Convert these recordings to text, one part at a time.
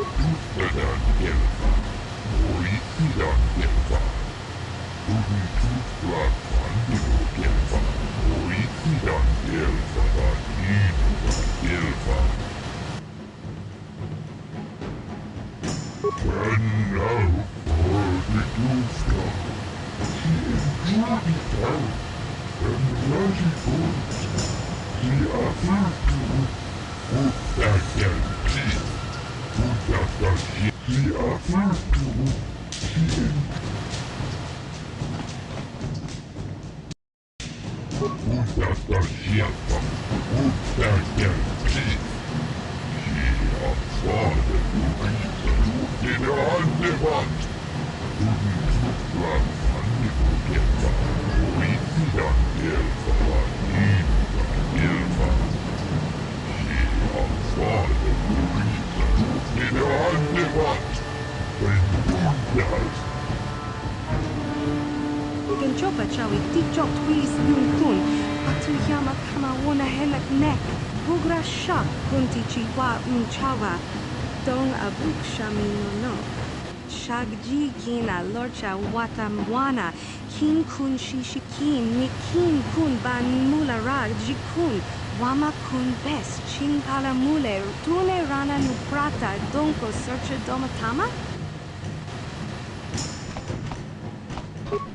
Búsqueda elfa, morirá elfa. Tuntutra pandino elfa, morirá elfa, bandino elfa. And now for the Gilsta, he enjoyed town, and Raji goes, he offered to put back and teeth. He offered to Putata sieltä, mutta jätti. Ja saade lukitte annevat. Tunnutlan annekuketta, oitian elfalla niitä elfa. Ja saade lukitte annevat. Pentundas. Genchopa chawi tikchok twis yun kun. Atu yama kama wona helak nek. Bugra shak kunti chiwa chawa. Dong abuk shami no. Shagji kina lorcha watamwana. Kin kun shishikin. Nikin kun ban mula rag jikun. Wama kun bes chinkala mule. Tune rana nuprata donko searcha domatama?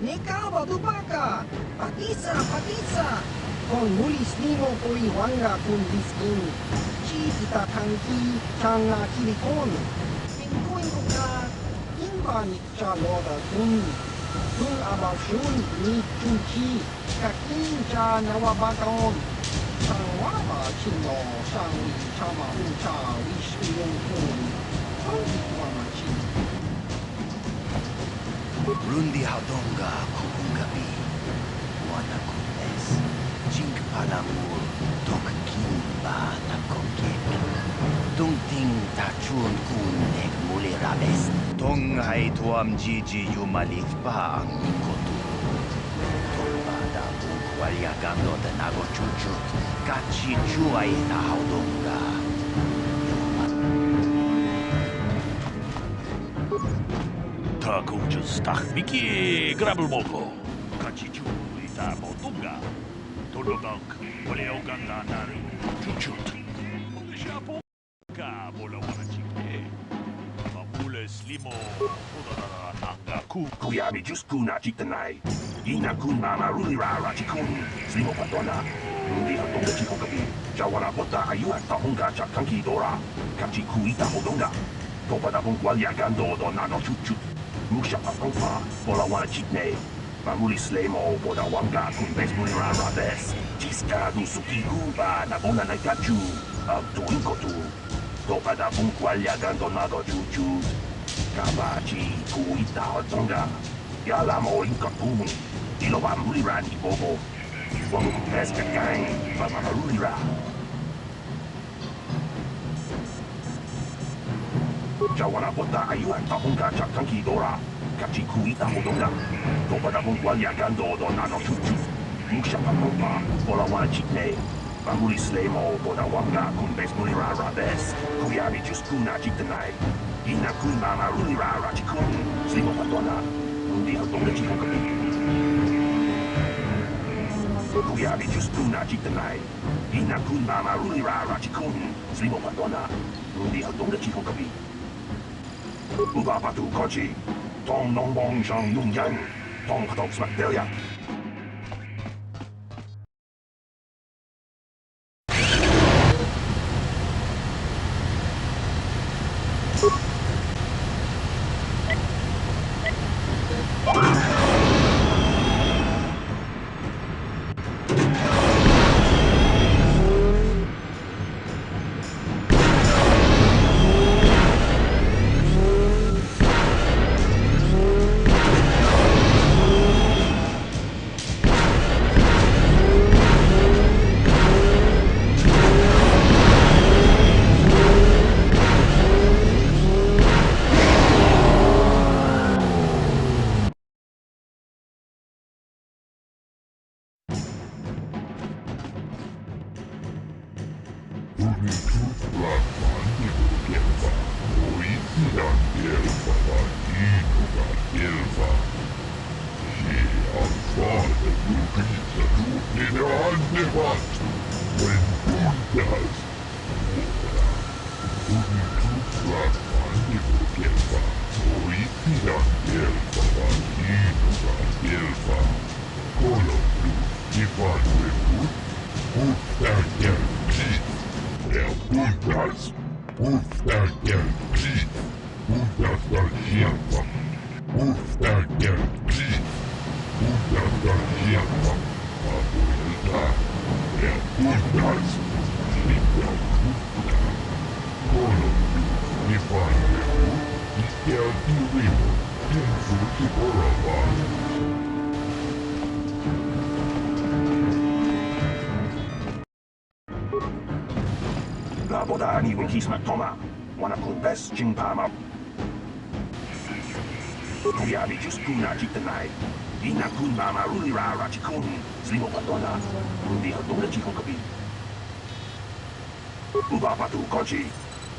Nekaba dubaka, patisa, con mulis nimo koi wanga kun diskin, chi kita kanki, changa kilikon, pinkuin ko ka, imba ni cha loda kun abashun ni chunchi, kakin cha nawabakon, chang waba chino, chang wi chama ucha, wish yung kun, kong wama chin. Rundi Hadonga Kukungabi, Wana Kunes, Jink Palamur, Tok Kimba Nakokek, Dungting Tachun Kun Nek Mule Rabes, Tong Hai Tuam Gigi Yumalif Pa Ang Kotu, Topada Bukwalia Gando de Nago Chuchut, Kachi Chuai Na Hadonga. Takunjus Tahmiki, Grabelmoko, Kachichu, Ita Motunga, Tolodok, Oleoganda Nari, Chuchut, Shapoka, Bolawanachi, Mamules Limo, Nanga Ku, Kuyabi Juskuna Chitanai, Ina Kun Mama Rulira Rachikun, Slimo Patona, Rundi Hatonga Chikokabi, Jawana Bota Ayua Tahunga Chakanki Dora, Kachiku Ita Hodonga, Topada Bungwalia Gando Donano Chuchut. Musha Papanfa, Bolawana Chitne, Mamulis Lemo, Bodawanga, Kumbes Mulira Rabes, Chiska Dusuki Kuba, Nabona Naikachu, Abduinkotu, Topada Bunqualia Gandonado Chuchu, Kabachi, Kuita Hotonga, Yalamo Inkapun, Iloba Mulira Nibobo, Wamu Pesca Gang, Mama Rulira. Jawana Bota Ayua Tahunga Chakanki Dora, Kachikuita Hodonga, Topada Bungwalia Gando Donano Chuchu, Musha Papanfa, Bolawana Chitne, Mamulis Lemo, Bodawanga, Kumbes Mulira Rabes, Kuyabi Juskuna Chitanai, Ina Kun Mama Rulira Rachikun, Slimo Patona, Rundi Hatonga Chikokabi. Kuyabi Juskuna Chitanai, Ina Kun Mama Rulira Rachikun, Slimo Patona, Rundi Hatonga Chikokabi. Ubapatu Kochi, Tong Nong Bong Shang Nung Yang, Tong Katok Smakdelia. elva. She avfärdade resan till det andefatt. Men bundas. Untutlapande elva. Och itian elva var inuga elva. Kolondu ifall reput. Upptäcker krig. Ja, bundas. Upptäcker krig. Bundas ska hjälpa. Upptäcker krig. Bundas ska hjälpa. Abuelta. Ja, bundas. Slipper skjuta. Kolondu ifall reput. Istället i rimmer. Inför i våra barn. Boda ni winkis matoma. Wana kun bes ching pama. Kuya ni just kuna chitanai. Ina kun mama ruli ra ra chikun. Slimo patona. Rundi hadonga chikon kapi. Uba patu kochi.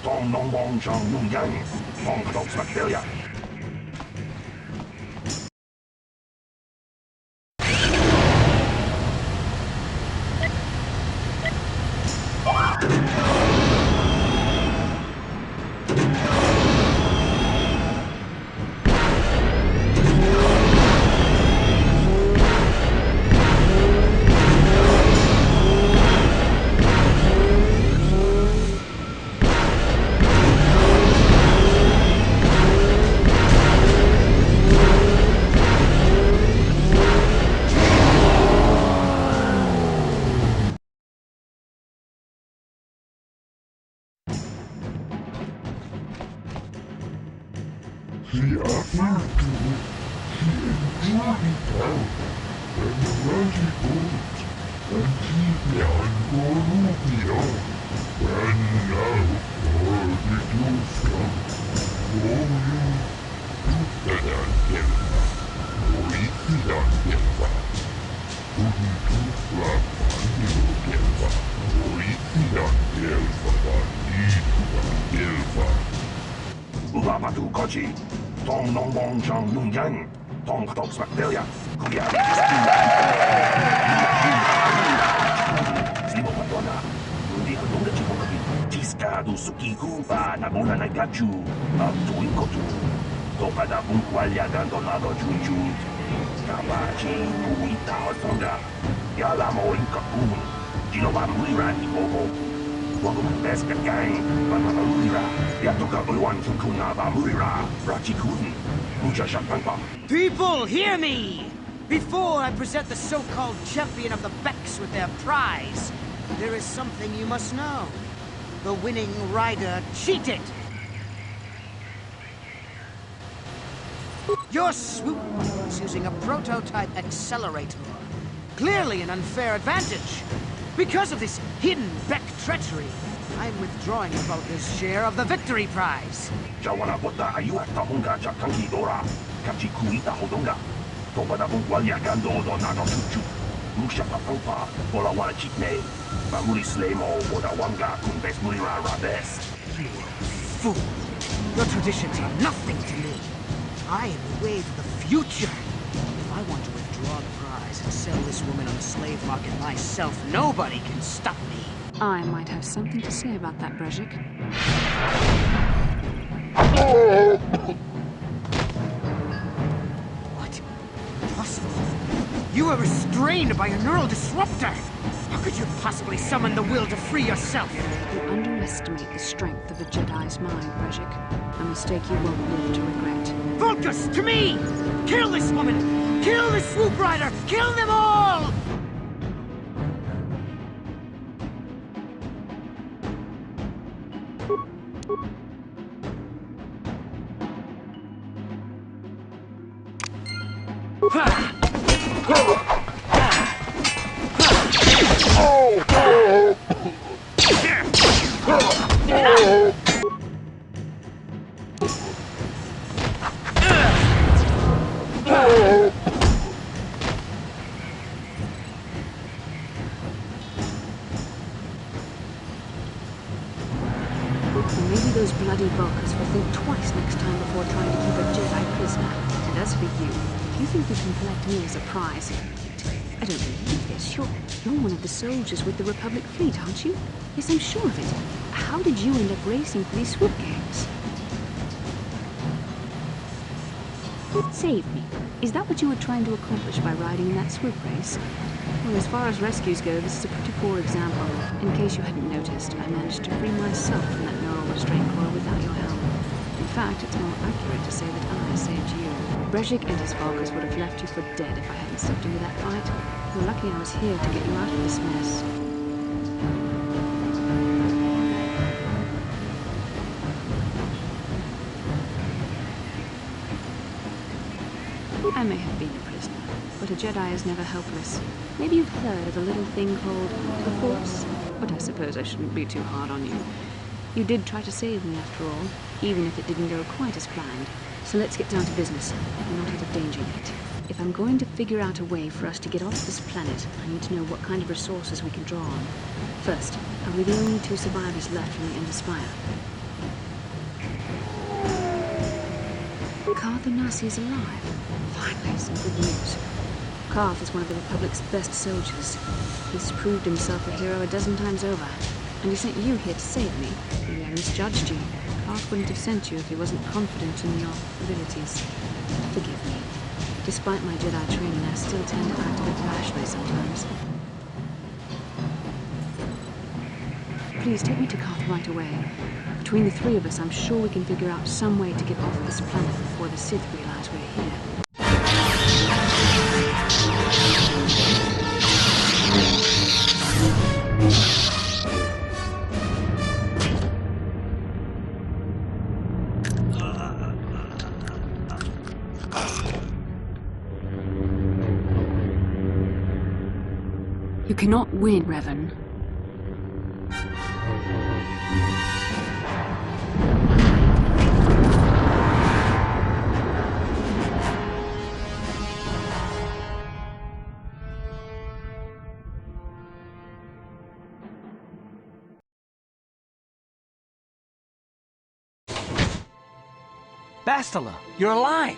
Tong nong bong chong nung yang. Tong kadok smaktelia. Patu kochi. Tong nong bong chong nung yang. Tong kadok smaktelia. Kuya ni just kuna. Slimo patona. Rundi hadonga chikon kapi. Chiskadu suki kumpa. Naguna na gachu. Abtuin kotu. Topada bunkwalya gandonado chunchun. Kabachi kuita hotonga. Yala mo inkakun. Jinoba mulira ni bobo. Welcome to Best Gang. Banana Mulira. Yatoka Uwan Kuna Mulira. Rachikun. Mucha Shampampa. People, hear me! Before I present the so-called champion of the Becks with their prize, there is something you must know. The winning rider cheated. Your swoop was using a prototype accelerator. Clearly an unfair advantage. Because of this hidden Beck treachery, I'm withdrawing the Vulca's share of the victory prize. Jawana bota ayuat tahunga chakanki dora. Kachi kuita hodonga. Topada bunkwalya gando donado chuchu. Musha papampa. Bola wana chikne. Mamuri slemo oda wanga kunbes mulira rabes. You fool. Your traditions are nothing to me. I am the wave of the future. If I want to withdraw the prize and sell this woman on the slave market myself, nobody can stop me. I might have something to say about that, Brejik. What? Impossible. You were restrained by a neural disruptor. How could you possibly summon the will to free yourself? You underestimate the strength of a Jedi's mind, Brejik. A mistake you won't live to regret. Focus to me! Kill this woman! Kill the swoop rider! Kill them all! Maybe those bloody Vulcans will think twice next time before trying to keep a Jedi prisoner. And as for you, if you think you can collect me as a prize, I don't believe this. You're one of the soldiers with the Republic fleet, aren't you? Yes, I'm sure of it. How did you end up racing for these swoop gangs? Save me. Is that what you were trying to accomplish by riding in that swoop race? Well, as far as rescues go, this is a pretty poor example. In case you hadn't noticed, I managed to free myself from that neural restraint coil without your help. In fact, it's more accurate to say that I saved you. Brezhik and his Valkers would have left you for dead if I hadn't stepped into that fight. You're lucky I was here to get you out of this mess. I may have been a prisoner, but a Jedi is never helpless. Maybe you've heard of a little thing called the Force? But I suppose I shouldn't be too hard on you. You did try to save me after all, even if it didn't go quite as planned. So let's get down to business. We're not out of danger yet. If I'm going to figure out a way for us to get off this planet, I need to know what kind of resources we can draw on. First, are we the only two survivors left from the Ender Spire? Karth Onasi is alive. Finally, some good news. Karth is one of the Republic's best soldiers. He's proved himself a hero a dozen times over. And he sent you here to save me. Maybe I misjudged you. Karth wouldn't have sent you if he wasn't confident in your abilities. Forgive me. Despite my Jedi training, I still tend to act a bit rashly sometimes. Please take me to Karth right away. Between the three of us, I'm sure we can figure out some way to get off this planet before the Sith realize we're here. You cannot win, Revan. Bastila, you're alive!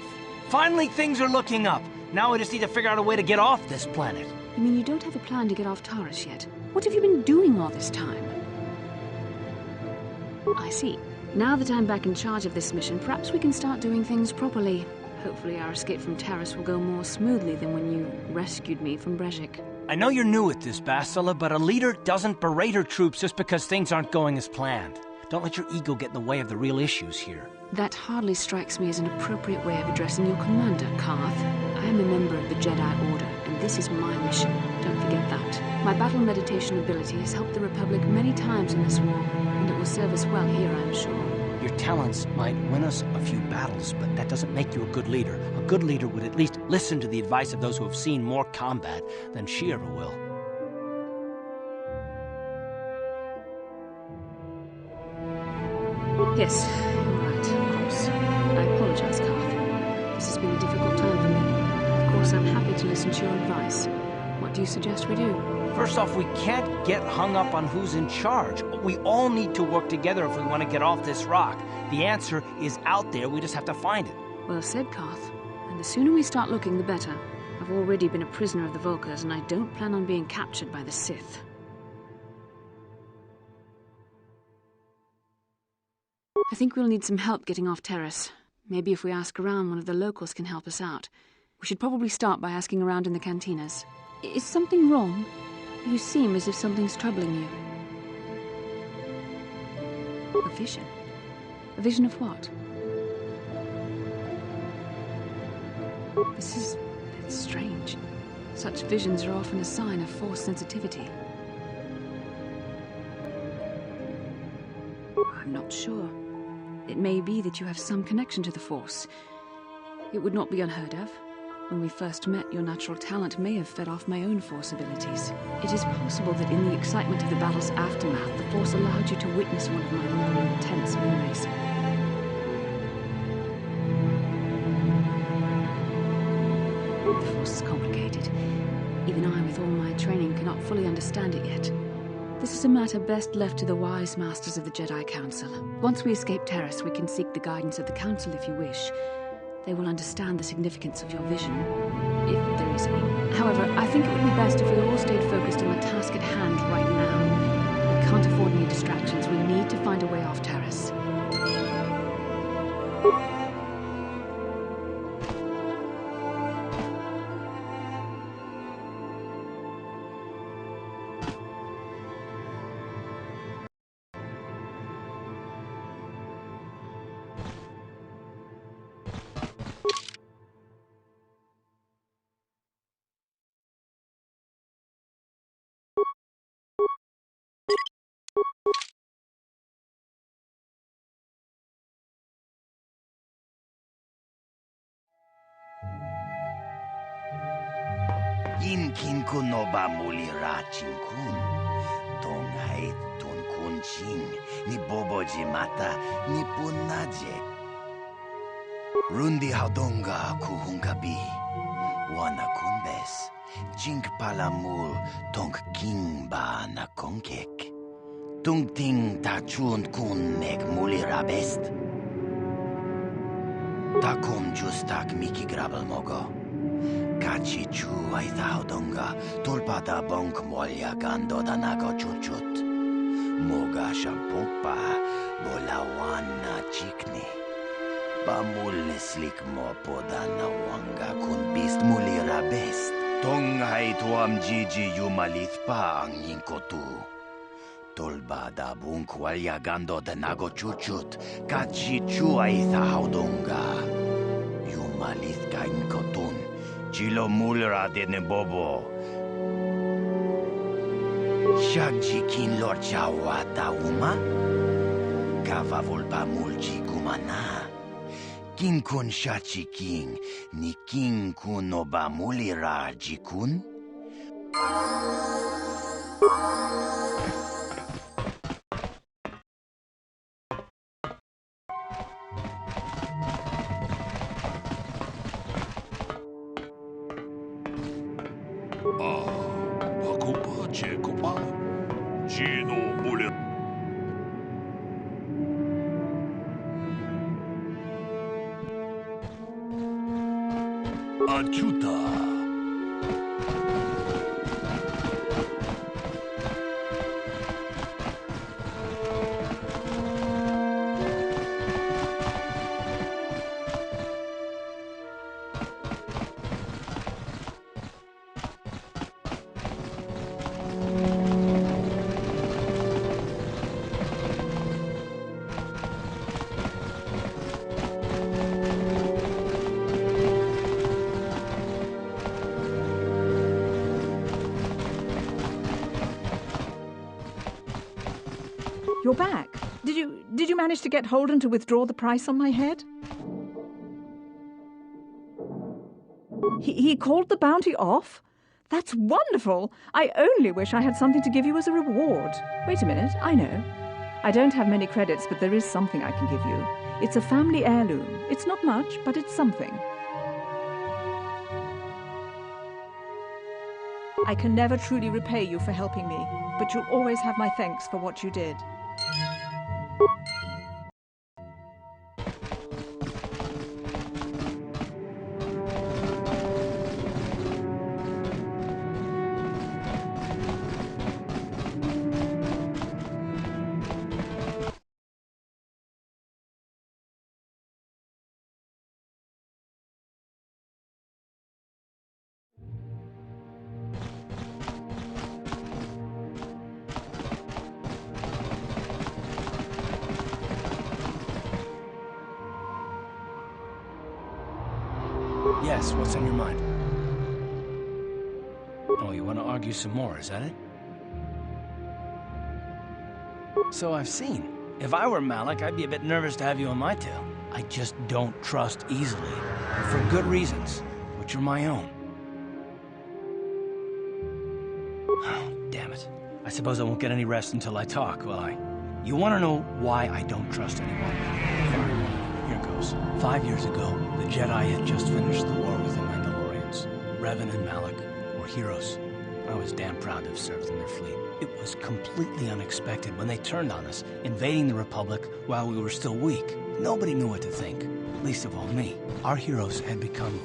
Finally, things are looking up. Now we just need to figure out a way to get off this planet. You mean you don't have a plan to get off Taurus yet? What have you been doing all this time? I see. Now that I'm back in charge of this mission, perhaps we can start doing things properly. Hopefully our escape from Taurus will go more smoothly than when you rescued me from Brezhik. I know you're new at this, Bastila, but a leader doesn't berate her troops just because things aren't going as planned. Don't let your ego get in the way of the real issues here. That hardly strikes me as an appropriate way of addressing your commander, Karth. I am a member of the Jedi Order, and this is my mission. Don't forget that. My battle meditation ability has helped the Republic many times in this war, and it will serve us well here, I'm sure. Your talents might win us a few battles, but that doesn't make you a good leader. A good leader would at least listen to the advice of those who have seen more combat than she ever will. Yes, you're right, of course. I apologize, Karth. This has been a difficult time for me. Of course, I'm happy to listen to your advice. What do you suggest we do? First off, we can't get hung up on who's in charge. We all need to work together if we want to get off this rock. The answer is out there, we just have to find it. Well said, Karth. And the sooner we start looking, the better. I've already been a prisoner of the Vulcans, and I don't plan on being captured by the Sith. I think we'll need some help getting off Taurus. Maybe if we ask around, one of the locals can help us out. We should probably start by asking around in the cantinas. Is something wrong? You seem as if something's troubling you. A vision? A vision of what? It's strange. Such visions are often a sign of Force sensitivity. I'm not sure. It may be that you have some connection to the Force. It would not be unheard of. When we first met, your natural talent may have fed off my own Force abilities. It is possible that in the excitement of the battle's aftermath, the Force allowed you to witness one of my more intense memories. The Force is complicated. Even I, with all my training, cannot fully understand it yet. This is a matter best left to the wise masters of the Jedi Council. Once we escape Terrace, we can seek the guidance of the Council if you wish. They will understand the significance of your vision, if there is any. However, I think it would be best if we all stayed focused on the task at hand right now. We can't afford any distractions. We need to find a way off Terrace. Kin kun no ba muli ra ching kun. Tong hai ton kun ching. Ni bobo jimata ni punaje. Rundi haudonga kuhungabi. Wana kunbes. Jink palamul tong king ba na konkek. Tung ting ta chun kun nek muli ra best. Takum justak miki grabel mogo. Kachi chu ay thaudonga tulpada bonk molya gando danago chuchut. Moga shampumpa bolawan na chikni. Bamul neslik mo poda na wanga kun bist mulira best. Tong ay tuam jiji yumalith pa ang inkotu. Tulbada bonk walya gando danago chuchut. Kachi chu ay thaudonga. Yumalith ka inkotun. Chilo mulra de ne bobo. Shagji kin lor chawata uma. Kava volpa mulji kumana. Kin kun shachi king. Ni king kun oba mulira jikun. Achuta. You're back. Did you manage to get Holden to withdraw the price on my head? He called the bounty off? That's wonderful! I only wish I had something to give you as a reward. Wait a minute, I know. I don't have many credits, but there is something I can give you. It's a family heirloom. It's not much, but it's something. I can never truly repay you for helping me, but you'll always have my thanks for what you did. Yes, what's on your mind? Oh, you want to argue some more, is that it? So I've seen. If I were Malik, I'd be a bit nervous to have you on my tail. I just don't trust easily. And for good reasons, which are my own. Oh, damn it. I suppose I won't get any rest until I talk, will I? You want to know why I don't trust anyone? Fine. Here goes. 5 years ago, the Jedi had just finished the war with the Mandalorians. Revan and Malik were heroes. I was damn proud to have served in their fleet. It was completely unexpected when they turned on us, invading the Republic while we were still weak. Nobody knew what to think, least of all me. Our heroes had become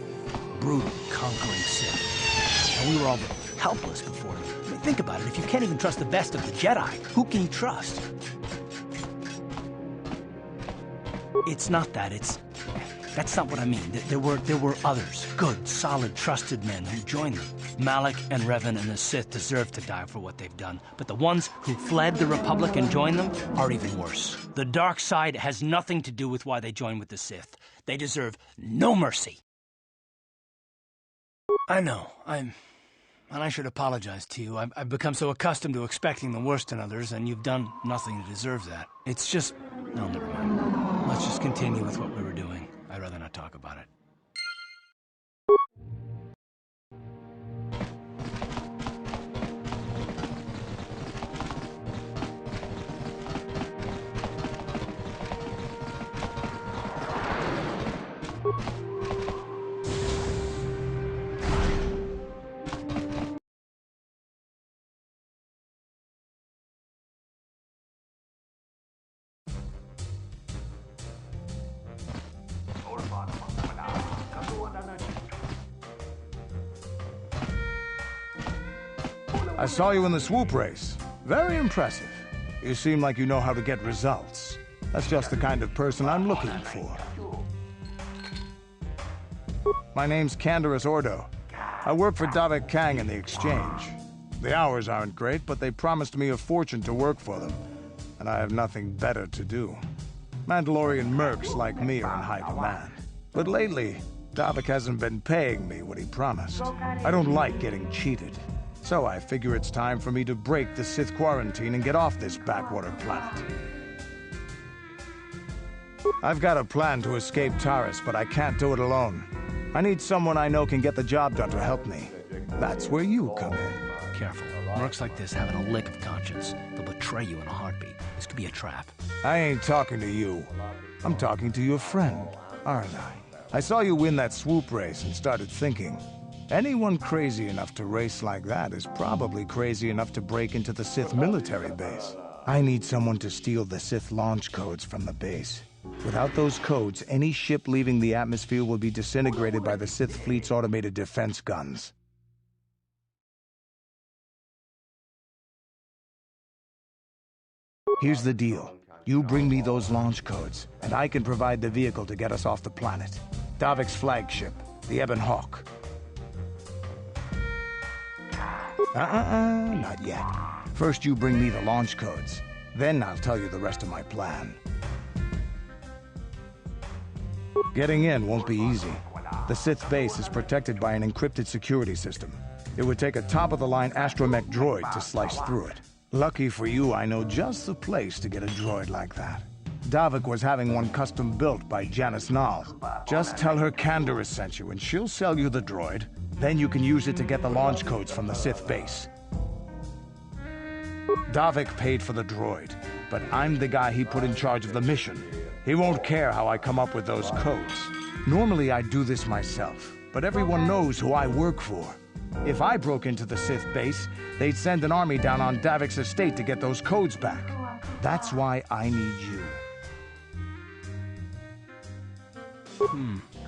brutal, conquering Sith. And we were all helpless before them. I mean, think about it. If you can't even trust the best of the Jedi, who can you trust? It's not that. That's not what I mean. There were others, good, solid, trusted men who joined them. Malak and Revan and the Sith deserve to die for what they've done, but the ones who fled the Republic and joined them are even worse. The dark side has nothing to do with why they joined with the Sith. They deserve no mercy. I know, and I should apologize to you. I've become so accustomed to expecting the worst in others, and you've done nothing to deserve that. It's just... No, never mind. Let's just continue with what we were doing. I'd rather not talk about it. I saw you in the swoop race. Very impressive. You seem like you know how to get results. That's just the kind of person I'm looking for. My name's Canderous Ordo. I work for Davik Kang in the Exchange. The hours aren't great, but they promised me a fortune to work for them, and I have nothing better to do. Mandalorian mercs like me are in high demand. But lately, Davik hasn't been paying me what he promised. I don't like getting cheated. So I figure it's time for me to break the Sith quarantine and get off this backwater planet. I've got a plan to escape Taris, but I can't do it alone. I need someone I know can get the job done to help me. That's where you come in. Careful. Mercs like this haven't a lick of conscience. They'll betray you in a heartbeat. This could be a trap. I ain't talking to you. I'm talking to your friend, aren't I? I saw you win that swoop race and started thinking, anyone crazy enough to race like that is probably crazy enough to break into the Sith military base. I need someone to steal the Sith launch codes from the base. Without those codes, any ship leaving the atmosphere will be disintegrated by the Sith fleet's automated defense guns. Here's the deal. You bring me those launch codes, and I can provide the vehicle to get us off the planet. Davik's flagship, the Ebon Hawk. Not yet. First you bring me the launch codes. Then I'll tell you the rest of my plan. Getting in won't be easy. The Sith base is protected by an encrypted security system. It would take a top-of-the-line astromech droid to slice through it. Lucky for you, I know just the place to get a droid like that. Davik was having one custom built by Janice Nall. Just tell her Canderous sent you and she'll sell you the droid. Then you can use it to get the launch codes from the Sith base. Davik paid for the droid, but I'm the guy he put in charge of the mission. He won't care how I come up with those codes. Normally I'd do this myself, but everyone knows who I work for. If I broke into the Sith base, they'd send an army down on Davik's estate to get those codes back. That's why I need you.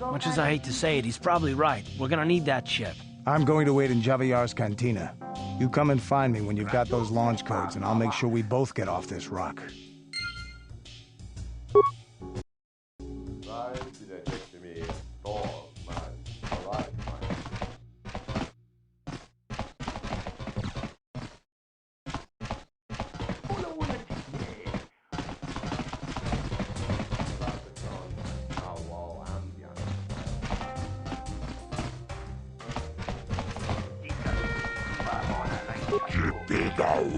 Much as I hate to say it, he's probably right. We're gonna need that ship. I'm going to wait in Javier's cantina. You come and find me when you've got those launch codes, and I'll make sure we both get off this rock.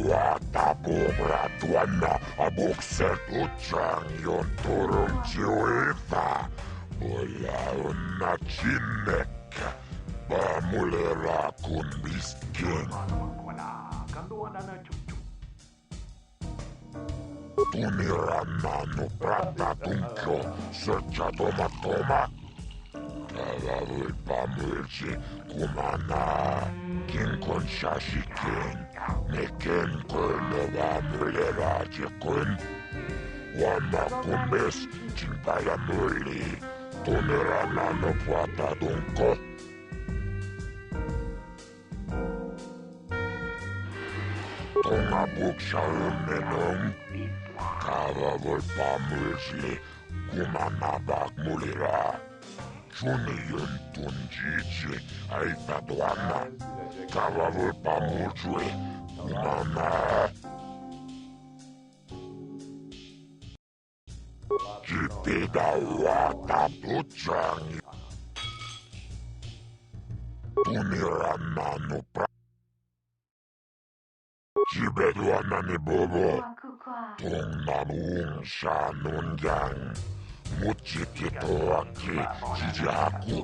Wata bubra tuanna abukset utsang yon turun jiuita. Ola unna chinnek. Bamulera kun miskin. Tumiranna nu prata tunkyo serca toma. Kawawul pamulji kumana. Kinkon shashikin. Neken kolnova mulerajakun. Wama kumes chimpaya muli. Tonerana no puata dunko. Tonga buksha unenong. Kawawul pamulji kumanabak mulira. Juniyun tunjichi aitaduana. Kawawul pamulji kumana. Jipida wata puchang. Tunirana no pra. Jibeduana ni bobo. Tung namung shanun yang. Muchikito aki jijaku.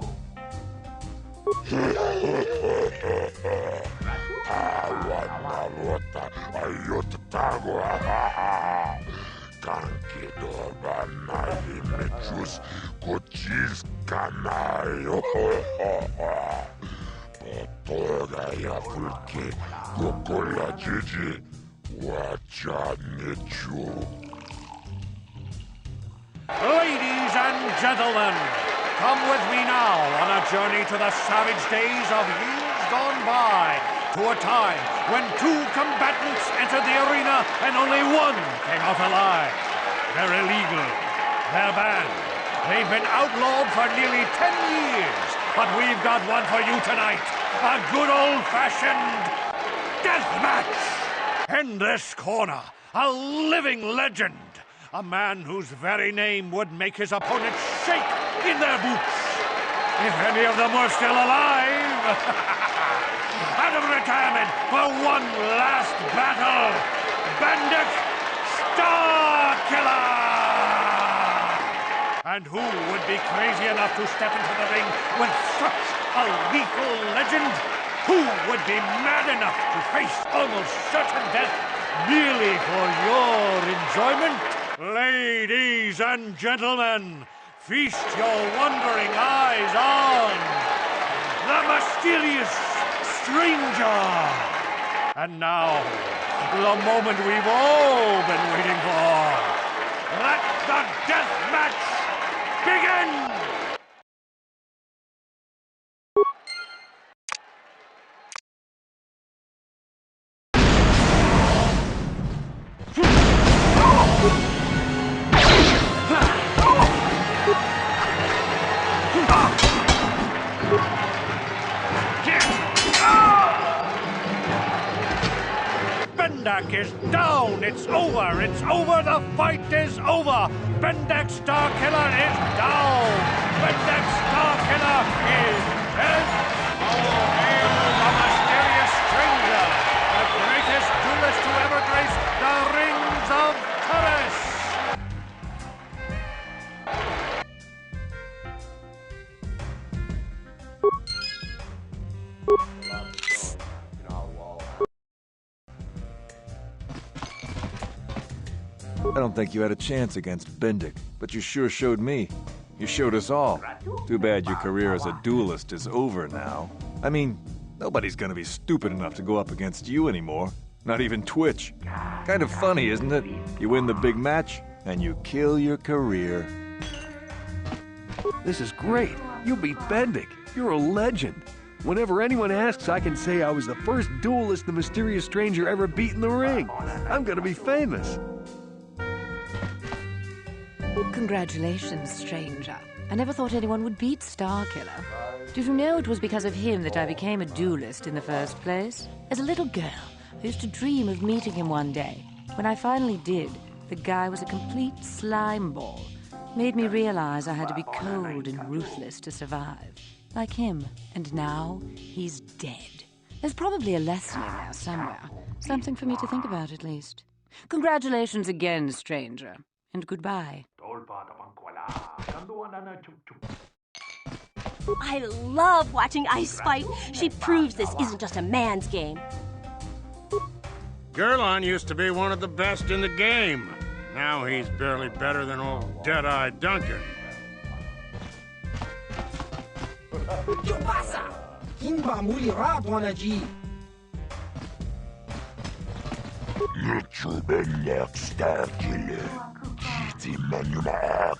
Awana wota ayotago. Kankido banayimechus kochis kanayo. Potoga ya fulke gokola jiji wachanichu. Ladies and gentlemen, come with me now on a journey to the savage days of years gone by, to a time when two combatants entered the arena and only one came out alive. They're illegal. They're banned. They've been outlawed for nearly 10 years, but we've got one for you tonight. A good old-fashioned death match. In this corner, a living legend. A man whose very name would make his opponents shake in their boots. If any of them were still alive. Out of retirement for one last battle, Bandit Starkiller! And who would be crazy enough to step into the ring with such a lethal legend? Who would be mad enough to face almost certain death merely for your enjoyment? Ladies and gentlemen, feast your wondering eyes on the mysterious stranger. And now, the moment we've all been waiting for. Let the death match begin! Bendak is down! It's over! It's over! The fight is over! Bendak Starkiller is down! Bendak Starkiller is dead! Oh, hail the mysterious stranger! The greatest duelist to ever grace the rings of Terrace! I don't think you had a chance against Bendik, but you sure showed me. You showed us all. Too bad your career as a duelist is over now. I mean, nobody's gonna be stupid enough to go up against you anymore. Not even Twitch. Kind of funny, isn't it? You win the big match, and you kill your career. This is great. You beat Bendik. You're a legend. Whenever anyone asks, I can say I was the first duelist the mysterious stranger ever beat in the ring. I'm gonna be famous. Congratulations, stranger. I never thought anyone would beat Starkiller. Did you know it was because of him that I became a duelist in the first place? As a little girl, I used to dream of meeting him one day. When I finally did, the guy was a complete slime ball. Made me realize I had to be cold and ruthless to survive. Like him. And now, he's dead. There's probably a lesson in there somewhere. Something for me to think about, at least. Congratulations again, stranger. And goodbye. I love watching Ice fight. She proves this isn't just a man's game. Gerlon used to be one of the best in the game. Now he's barely better than old Dead-Eye Duncan. ¿Qué pasa? Kimba muli radwana ji. Lütfübennek starkile. Kiti manumak.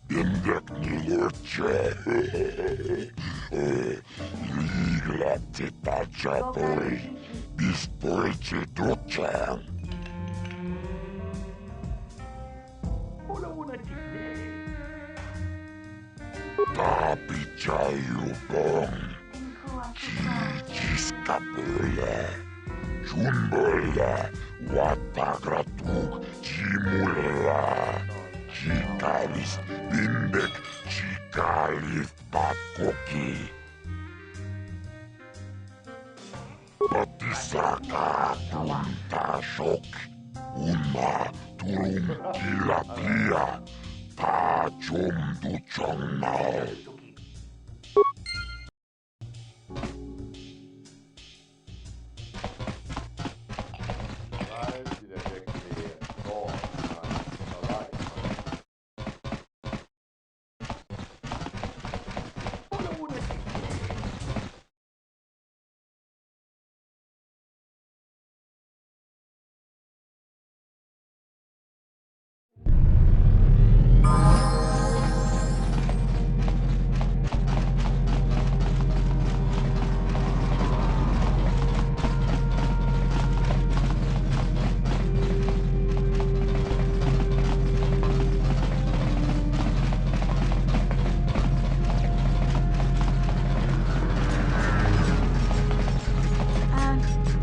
Bindek nilurce. Ligla tita japoi. Bispolce duchan. Tapi cayu bong. Ciskapula. Jumbola. Watagratuk. Jimula. Cikalis. Bindek. Cikalis pakoki. Patisaka tunta shock. Una turum kilatia. Ta chum du chong now.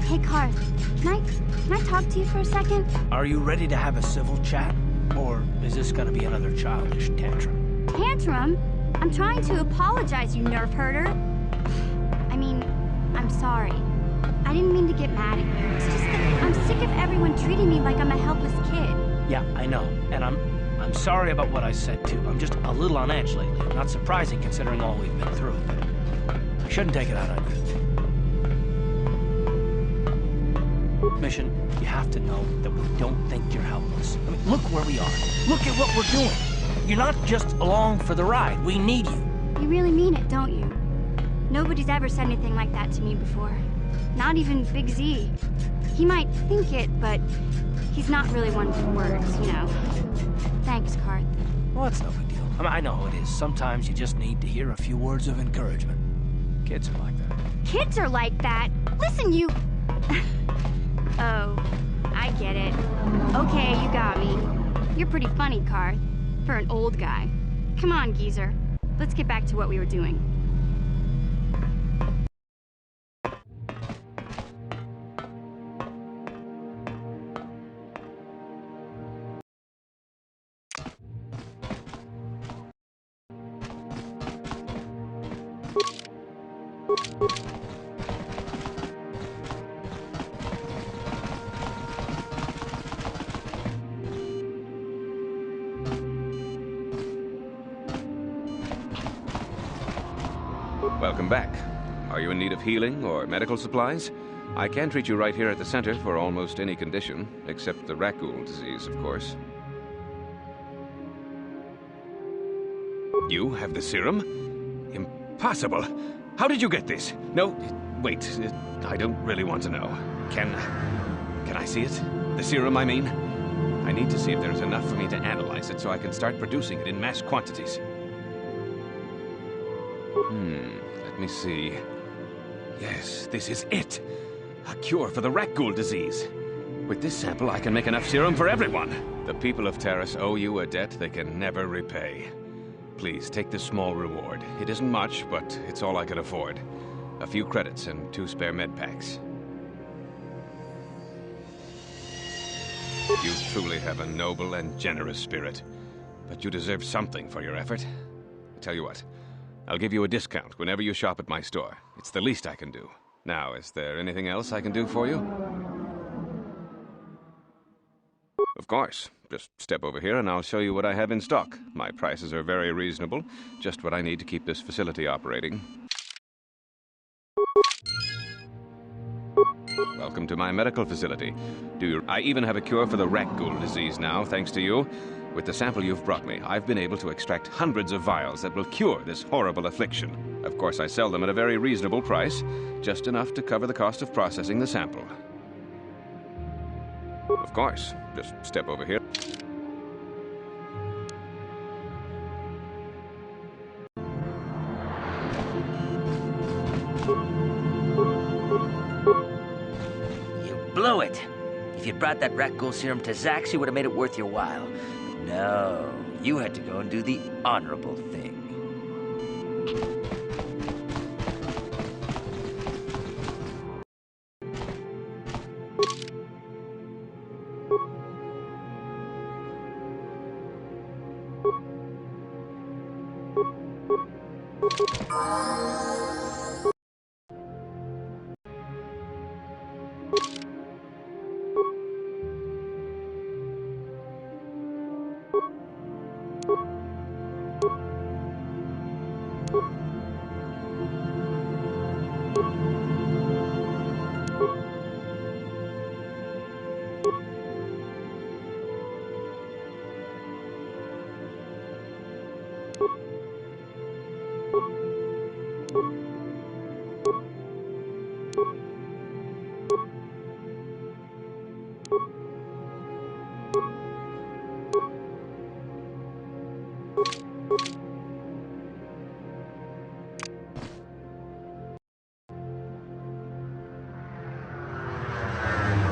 Hey, Karth, can I talk to you for a second? Are you ready to have a civil chat? Or is this gonna be another childish tantrum? Tantrum? I'm trying to apologize, you nerve herder. I mean, I'm sorry. I didn't mean to get mad at you. It's just that I'm sick of everyone treating me like I'm a helpless kid. Yeah, I know. And I'm sorry about what I said, too. I'm just a little on edge lately. Not surprising considering all we've been through, but I shouldn't take it out on you. Mission, you have to know that we don't think you're helpless. I mean, look where we are. Look at what we're doing. You're not just along for the ride. We need you. You really mean it, don't you? Nobody's ever said anything like that to me before. Not even Big Z. He might think it, but he's not really one for words, you know. Thanks, Karth. Well, it's no big deal. I mean, I know how it is. Sometimes you just need to hear a few words of encouragement. Kids are like that. Kids are like that? Listen, you... Oh, I get it. Okay, you got me. You're pretty funny, Karth, for an old guy. Come on, geezer. Let's get back to what we were doing. Welcome back. Are you in need of healing or medical supplies? I can treat you right here at the center for almost any condition, except the raccoon disease, of course. You have the serum? Impossible! How did you get this? No, wait, I don't really want to know. Can I see it? The serum, I mean? I need to see if there's enough for me to analyze it so I can start producing it in mass quantities. Let me see. Yes, this is it. A cure for the raccoon disease. With this sample, I can make enough serum for everyone. The people of Terrace owe you a debt they can never repay. Please, take this small reward. It isn't much, but it's all I can afford. A few credits and 2 spare med packs. You truly have a noble and generous spirit, but you deserve something for your effort. I tell you what, I'll give you a discount whenever you shop at my store. It's the least I can do. Now, is there anything else I can do for you? Of course. Just step over here and I'll show you what I have in stock. My prices are very reasonable. Just what I need to keep this facility operating. Welcome to my medical facility. I even have a cure for the raccoon disease now, thanks to you. With the sample you've brought me, I've been able to extract hundreds of vials that will cure this horrible affliction. Of course, I sell them at a very reasonable price, just enough to cover the cost of processing the sample. Of course, just step over here. Blew it. If you'd brought that rat ghoul serum to Zack, she would have made it worth your while. But no, you had to go and do the honorable thing.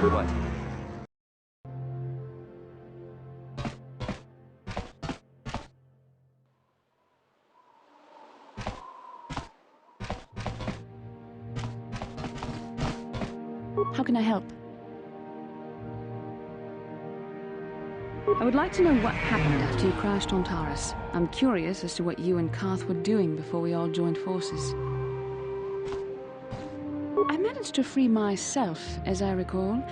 What? How can I help? I would like to know what happened after you crashed on Taurus. I'm curious as to what you and Karth were doing before we all joined forces. I managed to free myself, as I recall.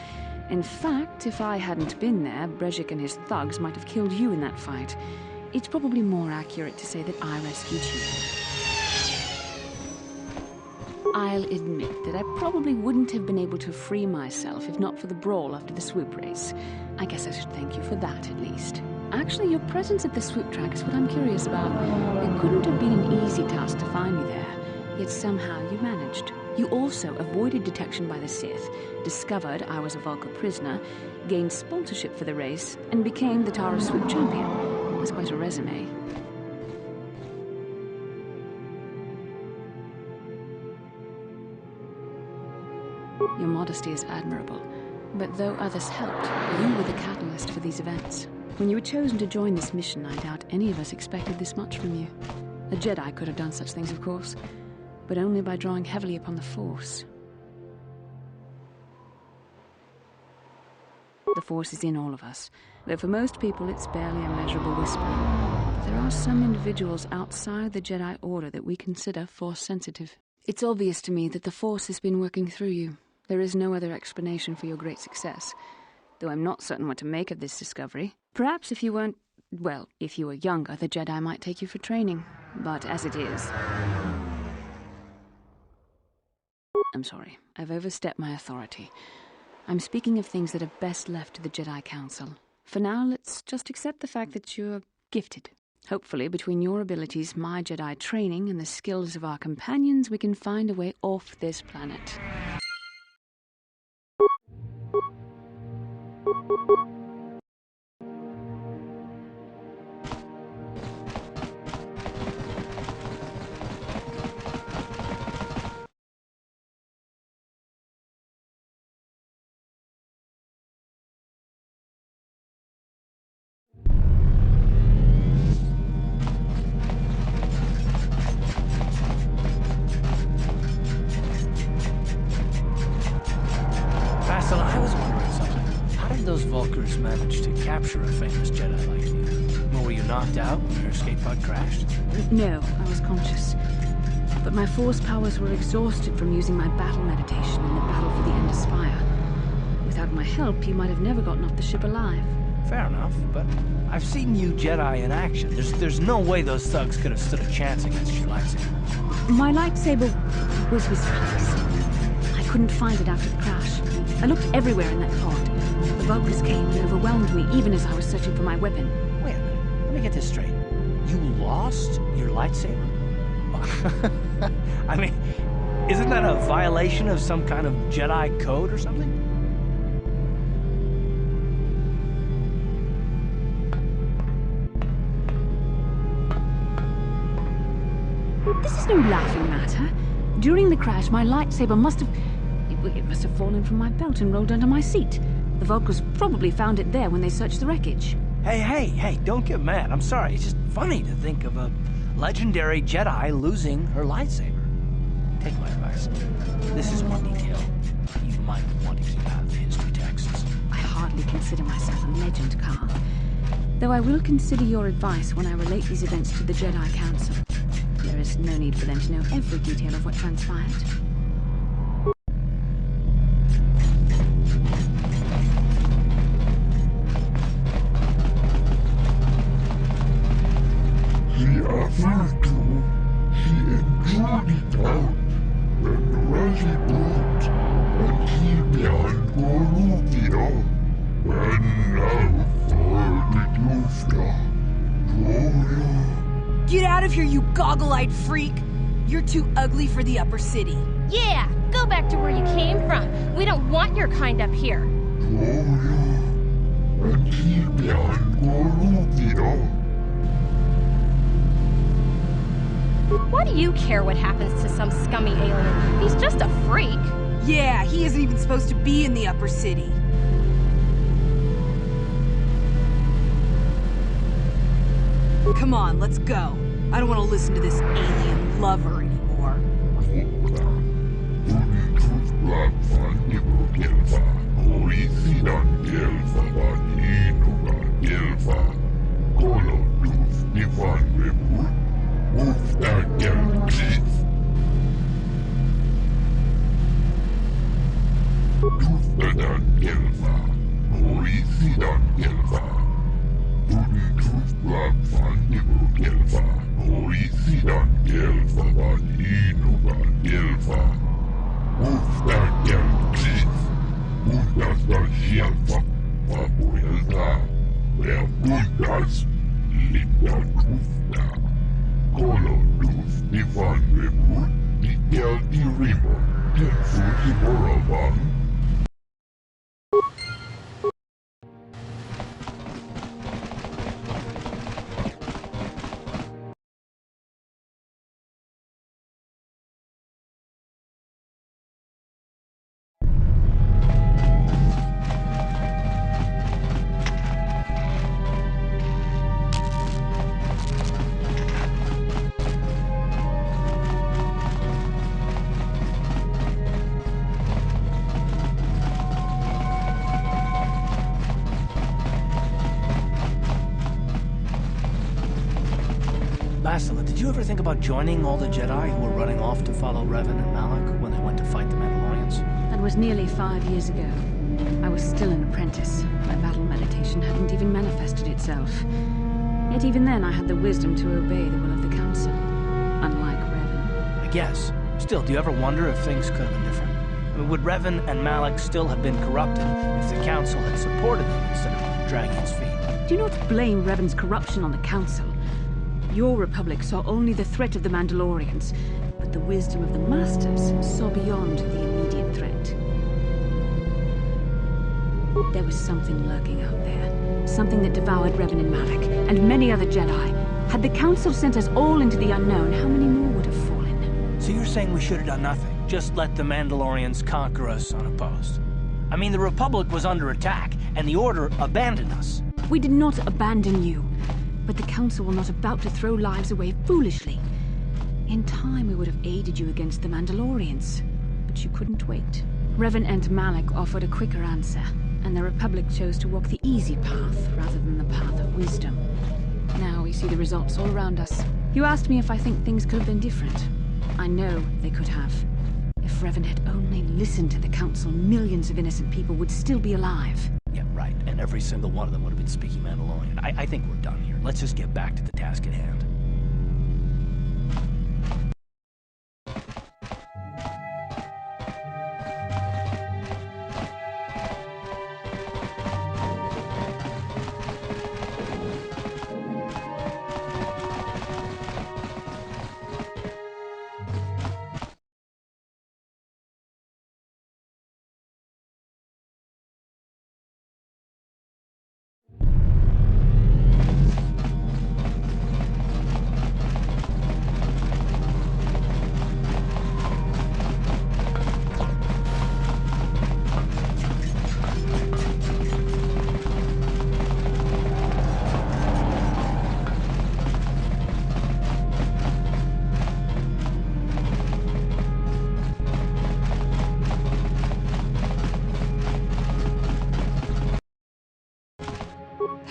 In fact, if I hadn't been there, Brezhik and his thugs might have killed you in that fight. It's probably more accurate to say that I rescued you. I'll admit that I probably wouldn't have been able to free myself if not for the brawl after the swoop race. I guess I should thank you for that, at least. Actually, your presence at the swoop track is what I'm curious about. It couldn't have been an easy task to find me there, yet somehow you managed. You also avoided detection by the Sith, discovered I was a Vulcan prisoner, gained sponsorship for the race, and became the Taurus swoop champion. That's quite a resume. Your modesty is admirable, but though others helped, you were the catalyst for these events. When you were chosen to join this mission, I doubt any of us expected this much from you. A Jedi could have done such things, of course, but only by drawing heavily upon the Force. The Force is in all of us, though for most people it's barely a measurable whisper. But there are some individuals outside the Jedi Order that we consider Force-sensitive. It's obvious to me that the Force has been working through you. There is no other explanation for your great success, though I'm not certain what to make of this discovery. Perhaps if you weren't... well, if you were younger, the Jedi might take you for training. But as it is... I'm sorry. I've overstepped my authority. I'm speaking of things that are best left to the Jedi Council. For now, let's just accept the fact that you're gifted. Hopefully, between your abilities, my Jedi training, and the skills of our companions, we can find a way off this planet. Managed to capture a famous Jedi like you. Or were you knocked out when your escape pod crashed? No, I was conscious. But my Force powers were exhausted from using my battle meditation in the battle for the Ender Spire. Without my help, you might have never gotten off the ship alive. Fair enough, but I've seen you Jedi in action. There's no way those thugs could have stood a chance against your lightsaber. My lightsaber was with Felix. I couldn't find it after the crash. I looked everywhere in that pod. The Vulcans came and overwhelmed me even as I was searching for my weapon. Wait a minute. Let me get this straight. You lost your lightsaber? I mean, isn't that a violation of some kind of Jedi code or something? This is no laughing matter. During the crash, my lightsaber must have... It must have fallen from my belt and rolled under my seat. The Vulcans probably found it there when they searched the wreckage. Hey, don't get mad. I'm sorry. It's just funny to think of a legendary Jedi losing her lightsaber. Take my advice. This is one detail you might want to keep out of the history texts. I hardly consider myself a legend, Carl. Though I will consider your advice when I relate these events to the Jedi Council. There is no need for them to know every detail of what transpired. Get out of here, you goggle-eyed freak! You're too ugly for the upper city. Yeah, go back to where you came from. We don't want your kind up here. Why do you care what happens to some scummy alien? He's just a freak. Yeah, he isn't even supposed to be in the upper city. Come on, let's go. I don't want to listen to this alien lover anymore. Bastila, did you ever think about joining all the Jedi who were running off to follow Revan and Malak when they went to fight the Mandalorians? That was nearly 5 years ago. I was still an apprentice. My battle meditation hadn't even manifested itself. Yet even then I had the wisdom to obey the will of the Council. Unlike Revan. I guess. Still, do you ever wonder if things could have been different? I mean, would Revan and Malak still have been corrupted if the Council had supported them instead of dragging its feet? Do not blame Revan's corruption on the Council. Your Republic saw only the threat of the Mandalorians, but the wisdom of the Masters saw beyond the immediate threat. There was something lurking out there. Something that devoured Revan and Malak, and many other Jedi. Had the Council sent us all into the unknown, how many more would have fallen? So you're saying we should have done nothing? Just let the Mandalorians conquer us unopposed? I mean, the Republic was under attack, and the Order abandoned us. We did not abandon you. But the Council were not about to throw lives away foolishly. In time, we would have aided you against the Mandalorians. But you couldn't wait. Revan and Malak offered a quicker answer, and the Republic chose to walk the easy path rather than the path of wisdom. Now we see the results all around us. You asked me if I think things could have been different. I know they could have. If Revan had only listened to the Council, millions of innocent people would still be alive. Yeah, right. And every single one of them would have been speaking Mandalorian. I think we're done here. Let's just get back to the task at hand.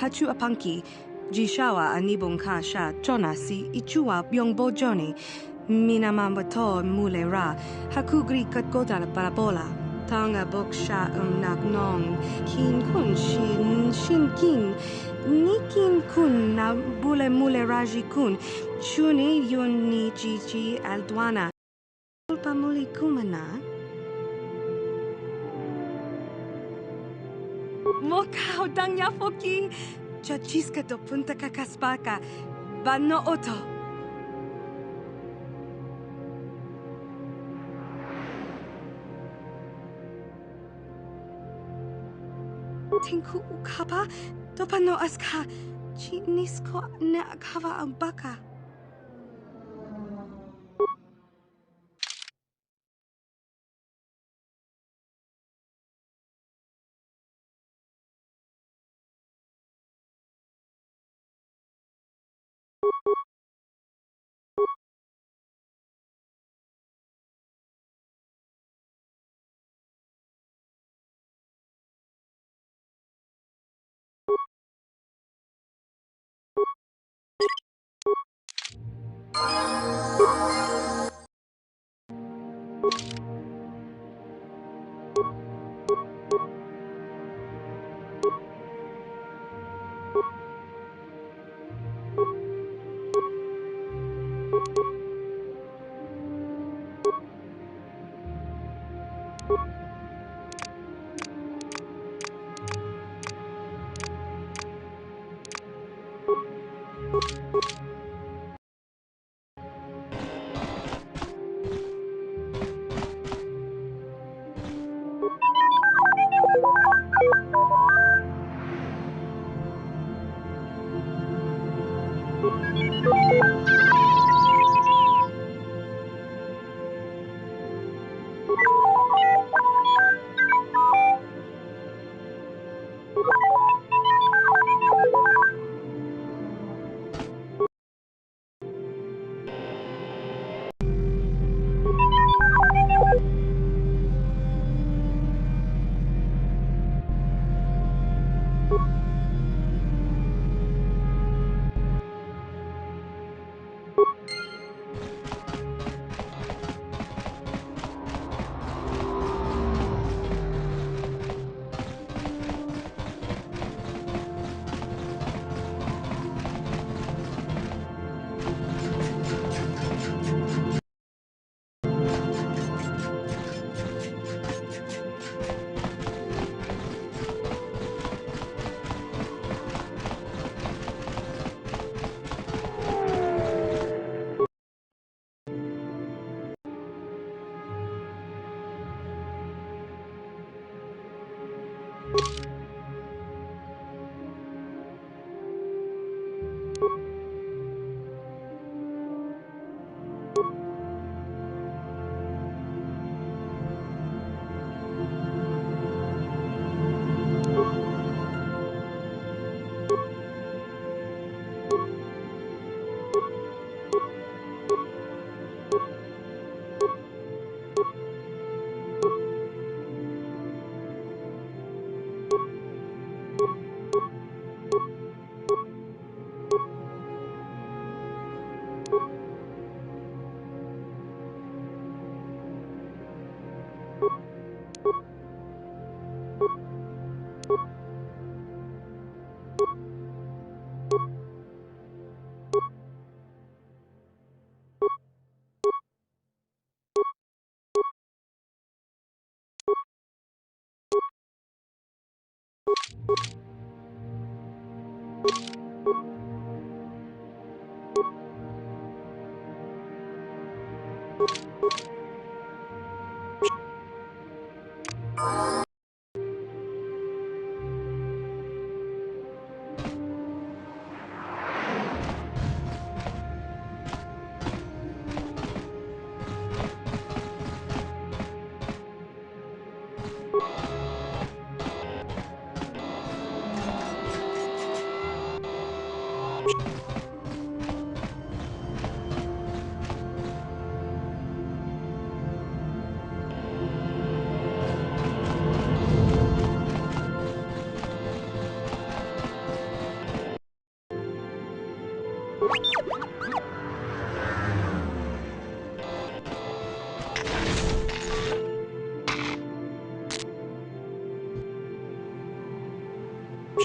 Hachu apanki, Jishawa anibong ka sha chona si ichua byongbo joni, minamambato mule ra, hakugri katgoda parabola, tanga bok sha nak nong, kin kun shin kin, nikin kun na bule mule raji kun, chuni yun ni jiji aldwana. Kulpa muli kumana? Mokao dangya foki, chachiska to punta kakaspaka, bano oto. Tinku ukapa, topano aska, chinisko na akava ambaka.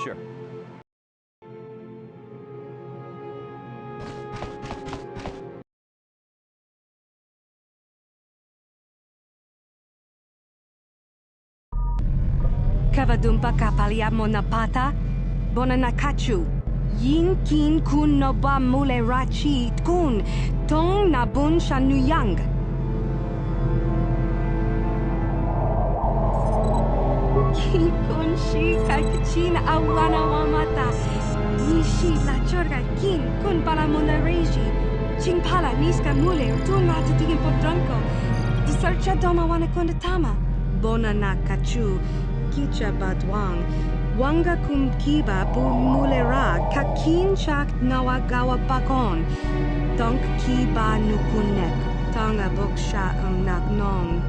Sure. Kavadumpa kapalia monapata, bonanakachu. Yin kin kun noba mule rachi kun, tong nabun shanuyang. Kin kun shi kakachin awana wamata. Nishi la chorga kin kun para monareji. Chingpala niska mule tun ratatigin podronko. Disarcha doma wana kondatama. Bonanakachu. Kicha badwang, wanga kum kiba bu mulera, kakin chak nawagawa bakon, donk kiba nukunek, tonga boksha naknong.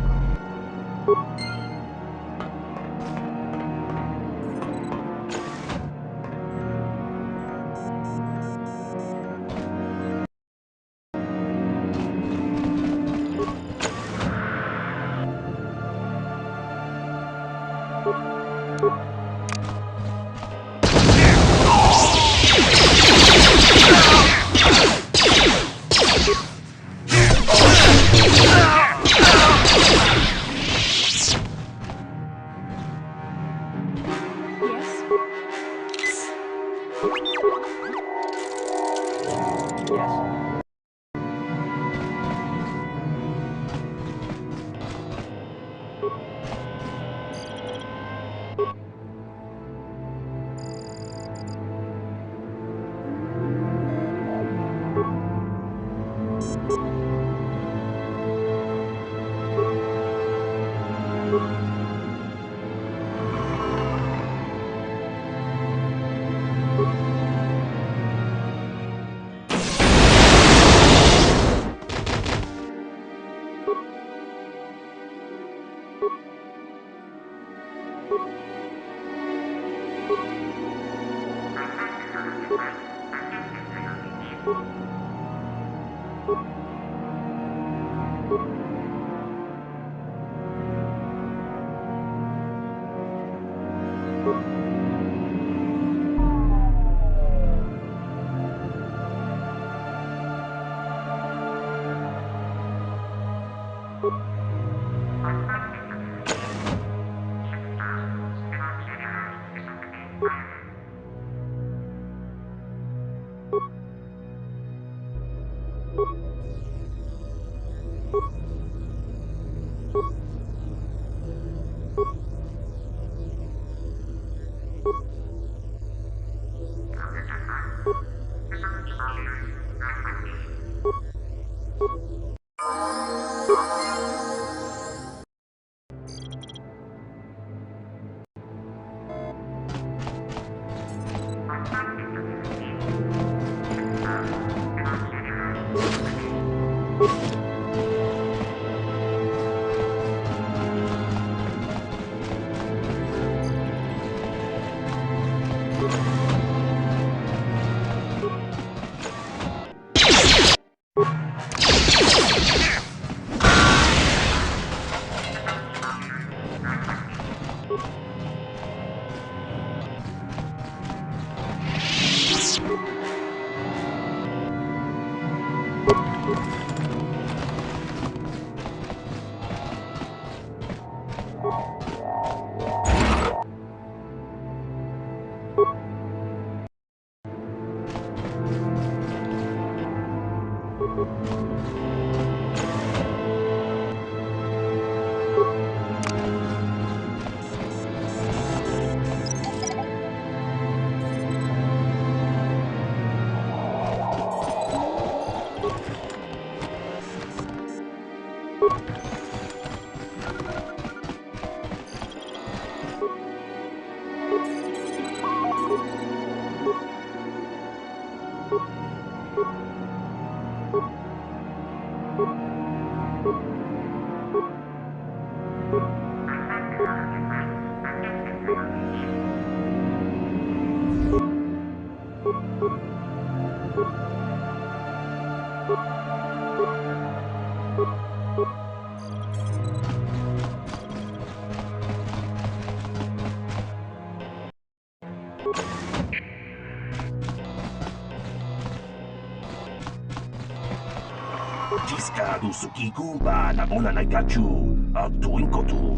Jiskadu suki kuba na bona na gachu. Tuinkotu.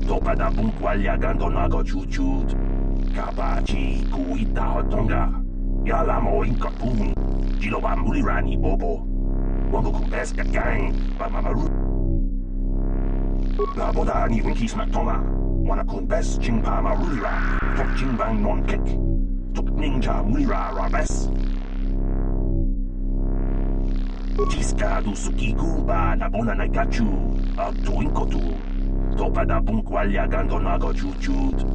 Topa da bunkwalya gando nago chuchut. Kabachi kuita hotonga. Yalamo inkapun. Jiloba mulirani bobo. Wango kumbeska gang. Bamamaru. La boda ni winkis matoma. Wana kumbes jingpa marulira. Tok jingbang non kek. Tok ninja mulira rabes. Jiskadu suki kuba na bona na gachu. Tuinkotu. Topa da bunkwalya gando nago chuchut.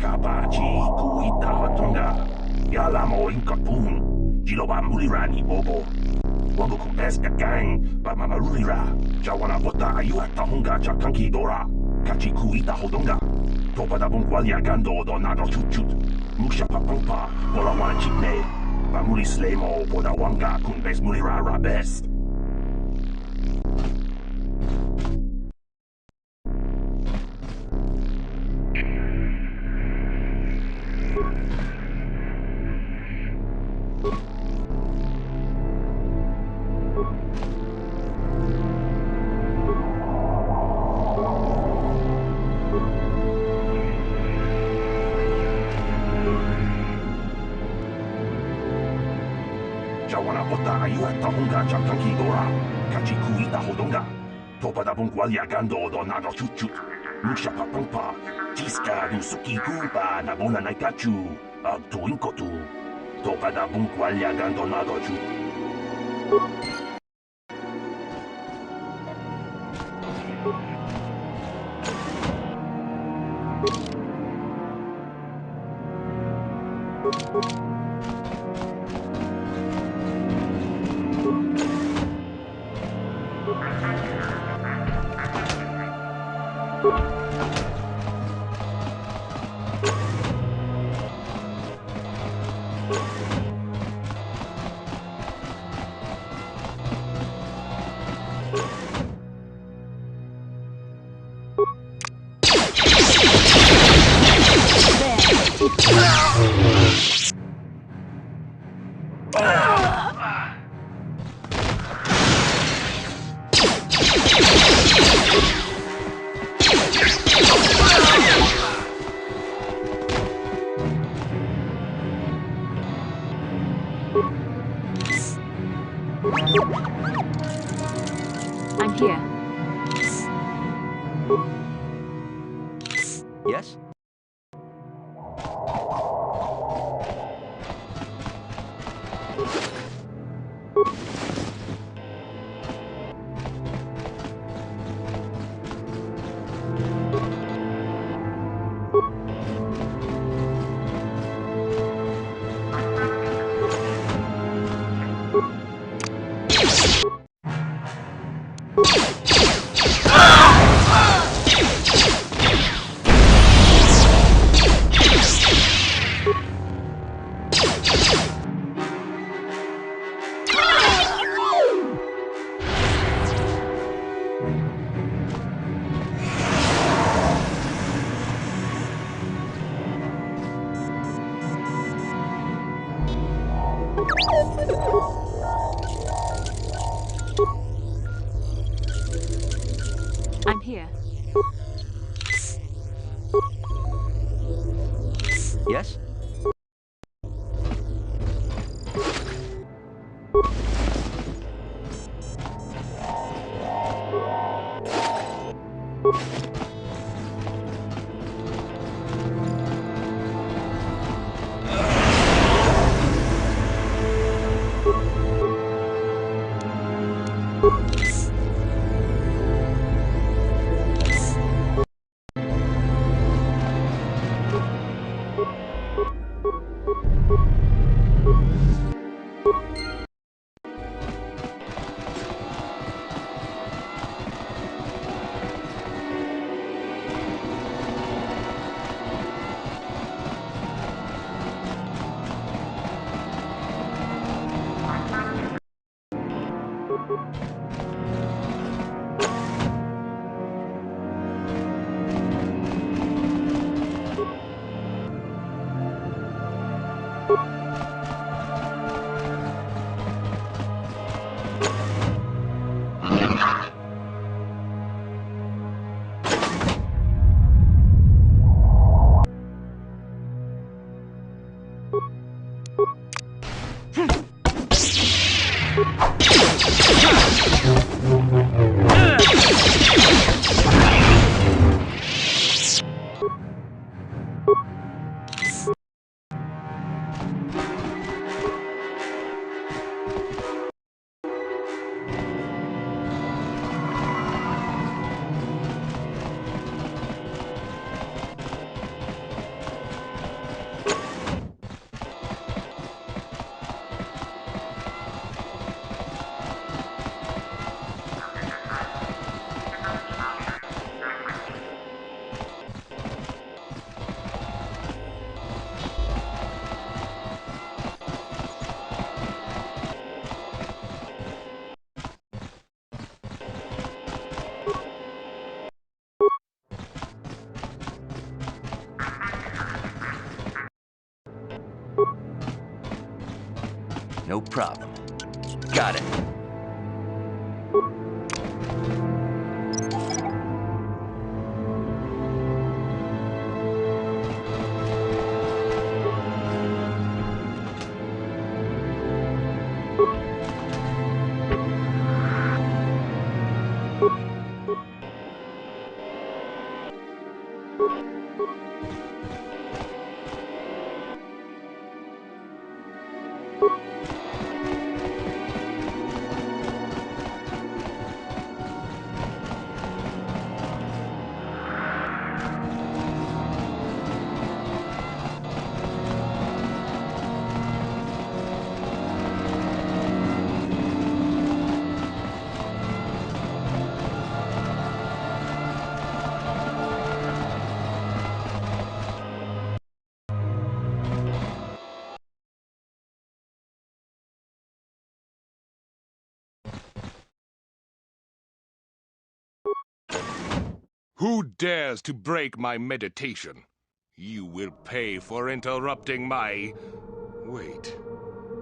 Kabachi kuita hotonga. Yalamo inkapun. Jiloba mulirani bobo. Wango kumbeska gang. Bamamaruira. Jawana bota ayuat tahunga chakanki dora. Kachi kuita hodonga. Topa da bunkwalya gando do nago chuchut. Musha papampa. Bola wana chipne. Bamuli slemo boda wanga kumbes mulira rabes. Jawana bota ayuat tahunga chakanki dora. Kachi kuita hodonga. Topa da bunkwalya gando do nago chuchut. Musha papampa. Jiskadu suki kuba na bona na gachu. Tuinkotu. Topa da bunkwalya gando nago chuchut. I'm here. Yes? I'm here. Yes? No problem. Got it. Who dares to break my meditation? You will pay for interrupting my... Wait.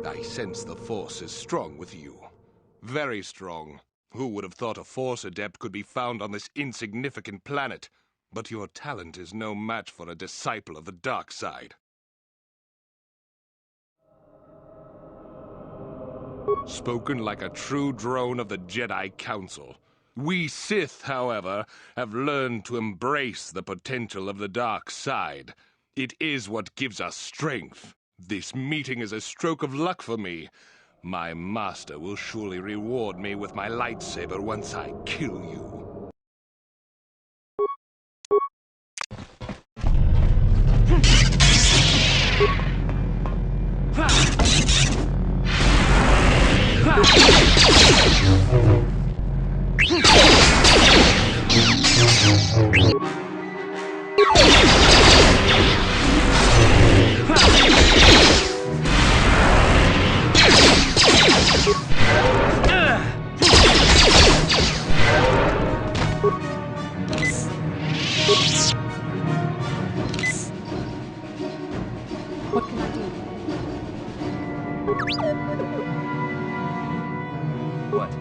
I sense the Force is strong with you. Very strong. Who would have thought a Force adept could be found on this insignificant planet? But your talent is no match for a disciple of the dark side. Spoken like a true drone of the Jedi Council. We Sith, however, have learned to embrace the potential of the dark side. It is what gives us strength. This meeting is a stroke of luck for me. My master will surely reward me with my lightsaber once I kill you. What can I do? What?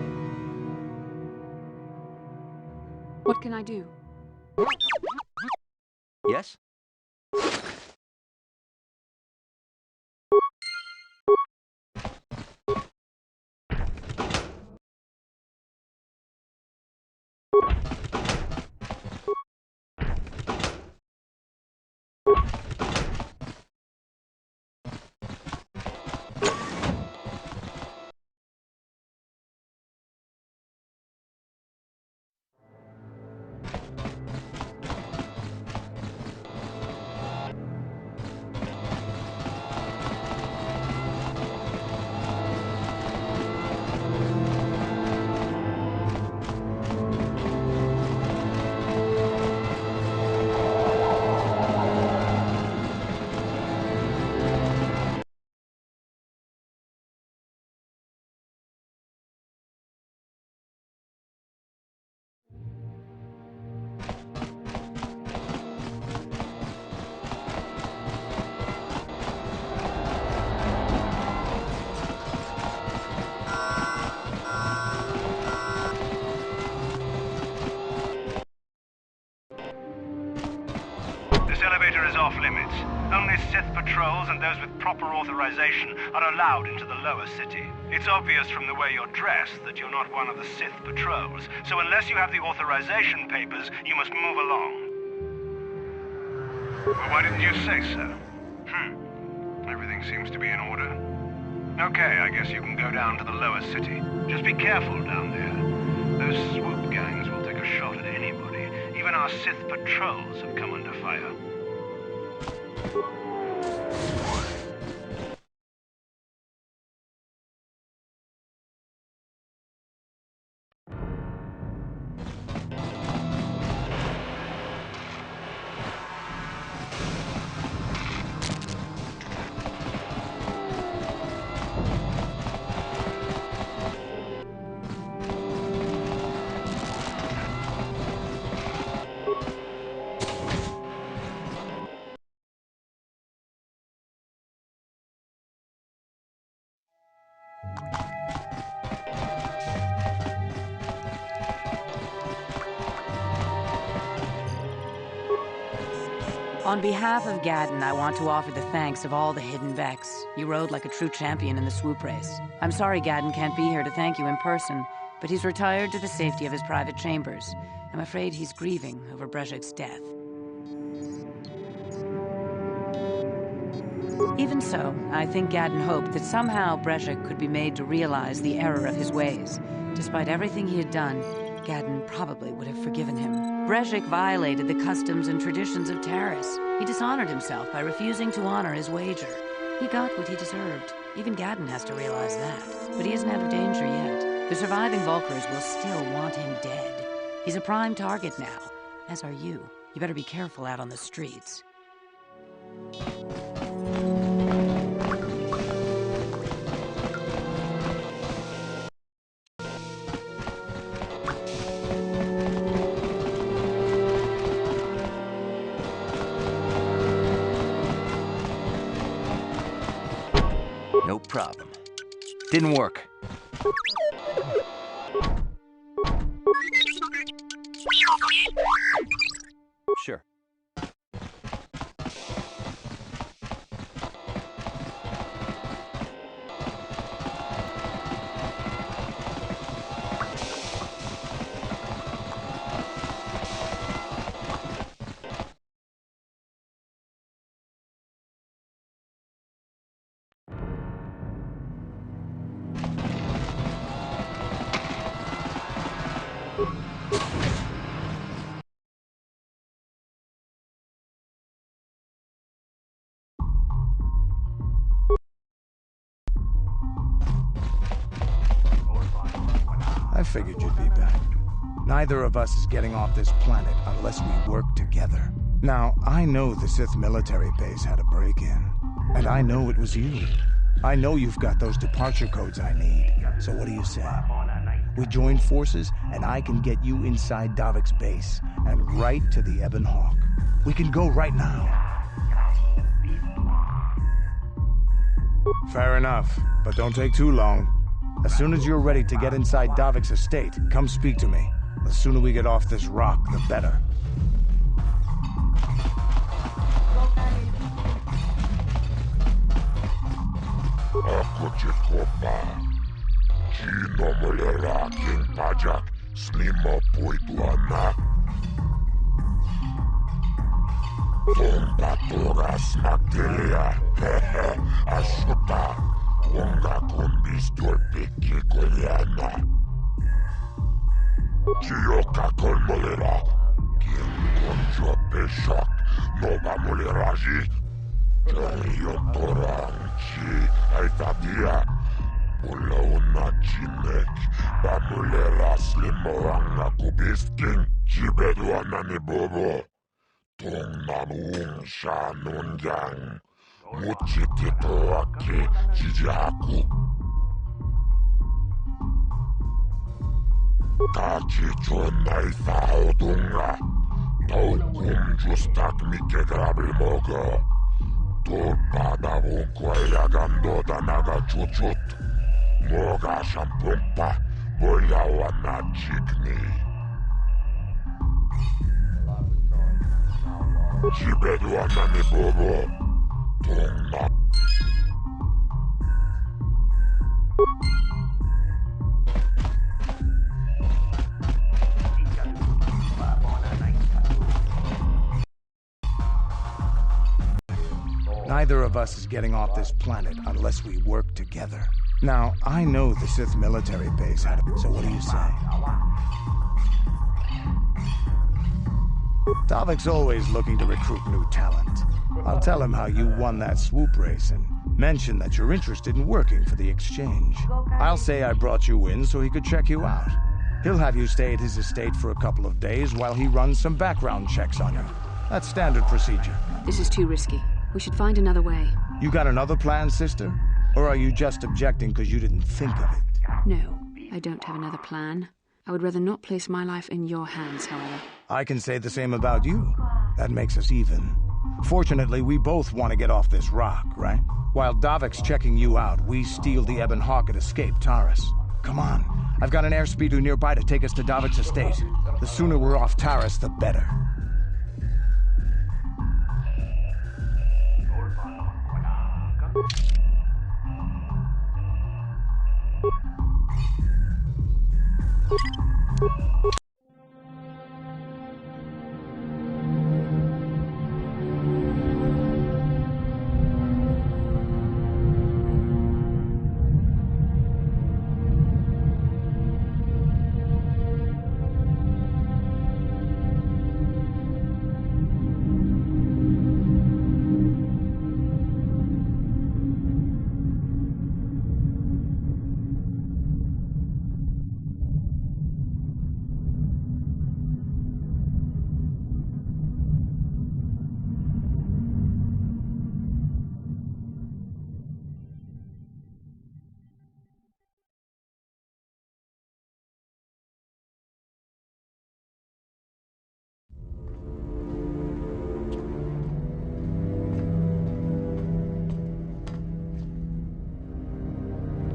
What can I do? Yes? Off limits. Only Sith patrols and those with proper authorization are allowed into the lower city. It's obvious from the way you're dressed that you're not one of the Sith patrols, so unless you have the authorization papers, you must move along. Well, why didn't you say so? Everything seems to be in order. Okay, I guess you can go down to the lower city. Just be careful down there. Those swoop gangs will take a shot at anybody. Even our Sith patrols have come under fire. On behalf of Gadden, I want to offer the thanks of all the hidden Vex. You rode like a true champion in the swoop race. I'm sorry Gadden can't be here to thank you in person, but he's retired to the safety of his private chambers. I'm afraid he's grieving over Brejik's death. Even so, I think Gadden hoped that somehow Brejik could be made to realize the error of his ways. Despite everything he had done, Gadden probably would have forgiven him. Brejik violated the customs and traditions of Taris. He dishonored himself by refusing to honor his wager. He got what he deserved. Even Gadden has to realize that. But he isn't out of danger yet. The surviving Vulkars will still want him dead. He's a prime target now, as are you. You better be careful out on the streets. No problem. Didn't work. Sure. I figured you'd be back. Neither of us is getting off this planet unless we work together. Now, I know the Sith military base had a break-in, and I know it was you. I know you've got those departure codes I need, so what do you say? We join forces, and I can get you inside Davik's base, and right to the Ebon Hawk. We can go right now. Fair enough, but don't take too long. As soon as you're ready to get inside Davik's estate, come speak to me. The sooner we get off this rock, the better. Ako Jacoba. Chino molera king pajak. Slima poituana. Tonga toras magdelia. Hehe. Ashuta. Wonga kumbis dolpiki goliana. Chioka kolmolera. King konjo peshak. Nova moleraji. Rio Toranchi, Aitadia, Pulauna Chinek, Bamulera Slimoranga Kubiskin, Chibeduana Nibobo, Tong Namun Shanun Yang, Muchititoaki, Chijaku, Tachicho Naitha Odunga, Taukum Justak Mike Grabilmogo. Torpada vunkoja gandoda naga chuchut. Moga shampumpa, voya wana chikni. Chibeduana ni bobo. Tongna. Neither of us is getting off this planet unless we work together. Now, I know the Sith military base had a... So what do you say? Davik's always looking to recruit new talent. I'll tell him how you won that swoop race and mention that you're interested in working for the exchange. I'll say I brought you in so he could check you out. He'll have you stay at his estate for a couple of days while he runs some background checks on you. That's standard procedure. This is too risky. We should find another way. You got another plan, sister? Or are you just objecting because you didn't think of it? No, I don't have another plan. I would rather not place my life in your hands, however. I can say the same about you. That makes us even. Fortunately, we both want to get off this rock, right? While Davik's checking you out, we steal the Ebon Hawk and escape Taris. Come on. I've got an airspeeder nearby to take us to Davik's estate. The sooner we're off Taris, the better.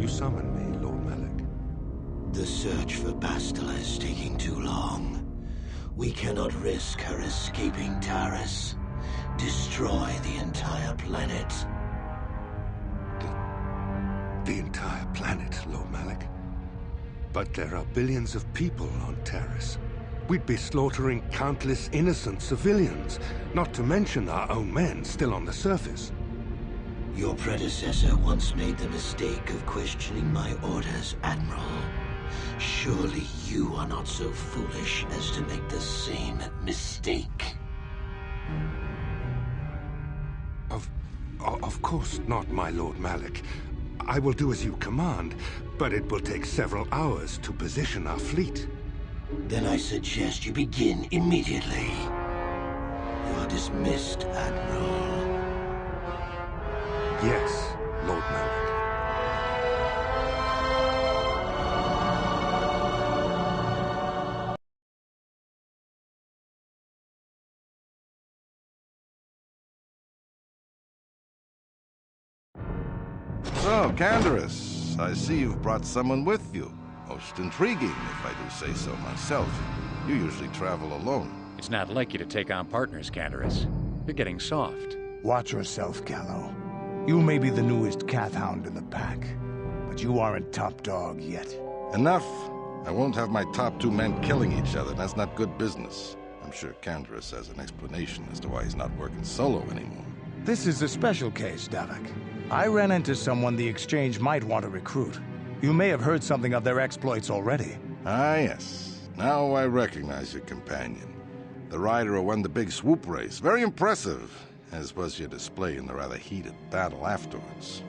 You summoned me, Lord Malik. The search for Bastila is taking too long. We cannot risk her escaping Taris. Destroy the entire planet. The entire planet, Lord Malik. But there are billions of people on Taris. We'd be slaughtering countless innocent civilians, not to mention our own men still on the surface. Your predecessor once made the mistake of questioning my orders, Admiral. Surely you are not so foolish as to make the same mistake. Of course not, my Lord Malik. I will do as you command, but it will take several hours to position our fleet. Then I suggest you begin immediately. You are dismissed, Admiral. Yes, Lord Malik. So, Canderous, I see you've brought someone with you. Most intriguing, if I do say so myself. You usually travel alone. It's not like you to take on partners, Canderous. You're getting soft. Watch yourself, Callow. You may be the newest Cath Hound in the pack, but you aren't top dog yet. Enough. I won't have my top two men killing each other. That's not good business. I'm sure Canderous has an explanation as to why he's not working solo anymore. This is a special case, Davik. I ran into someone the Exchange might want to recruit. You may have heard something of their exploits already. Ah, yes. Now I recognize your companion. The rider who won the big swoop race. Very impressive, as was your display in the rather heated battle afterwards.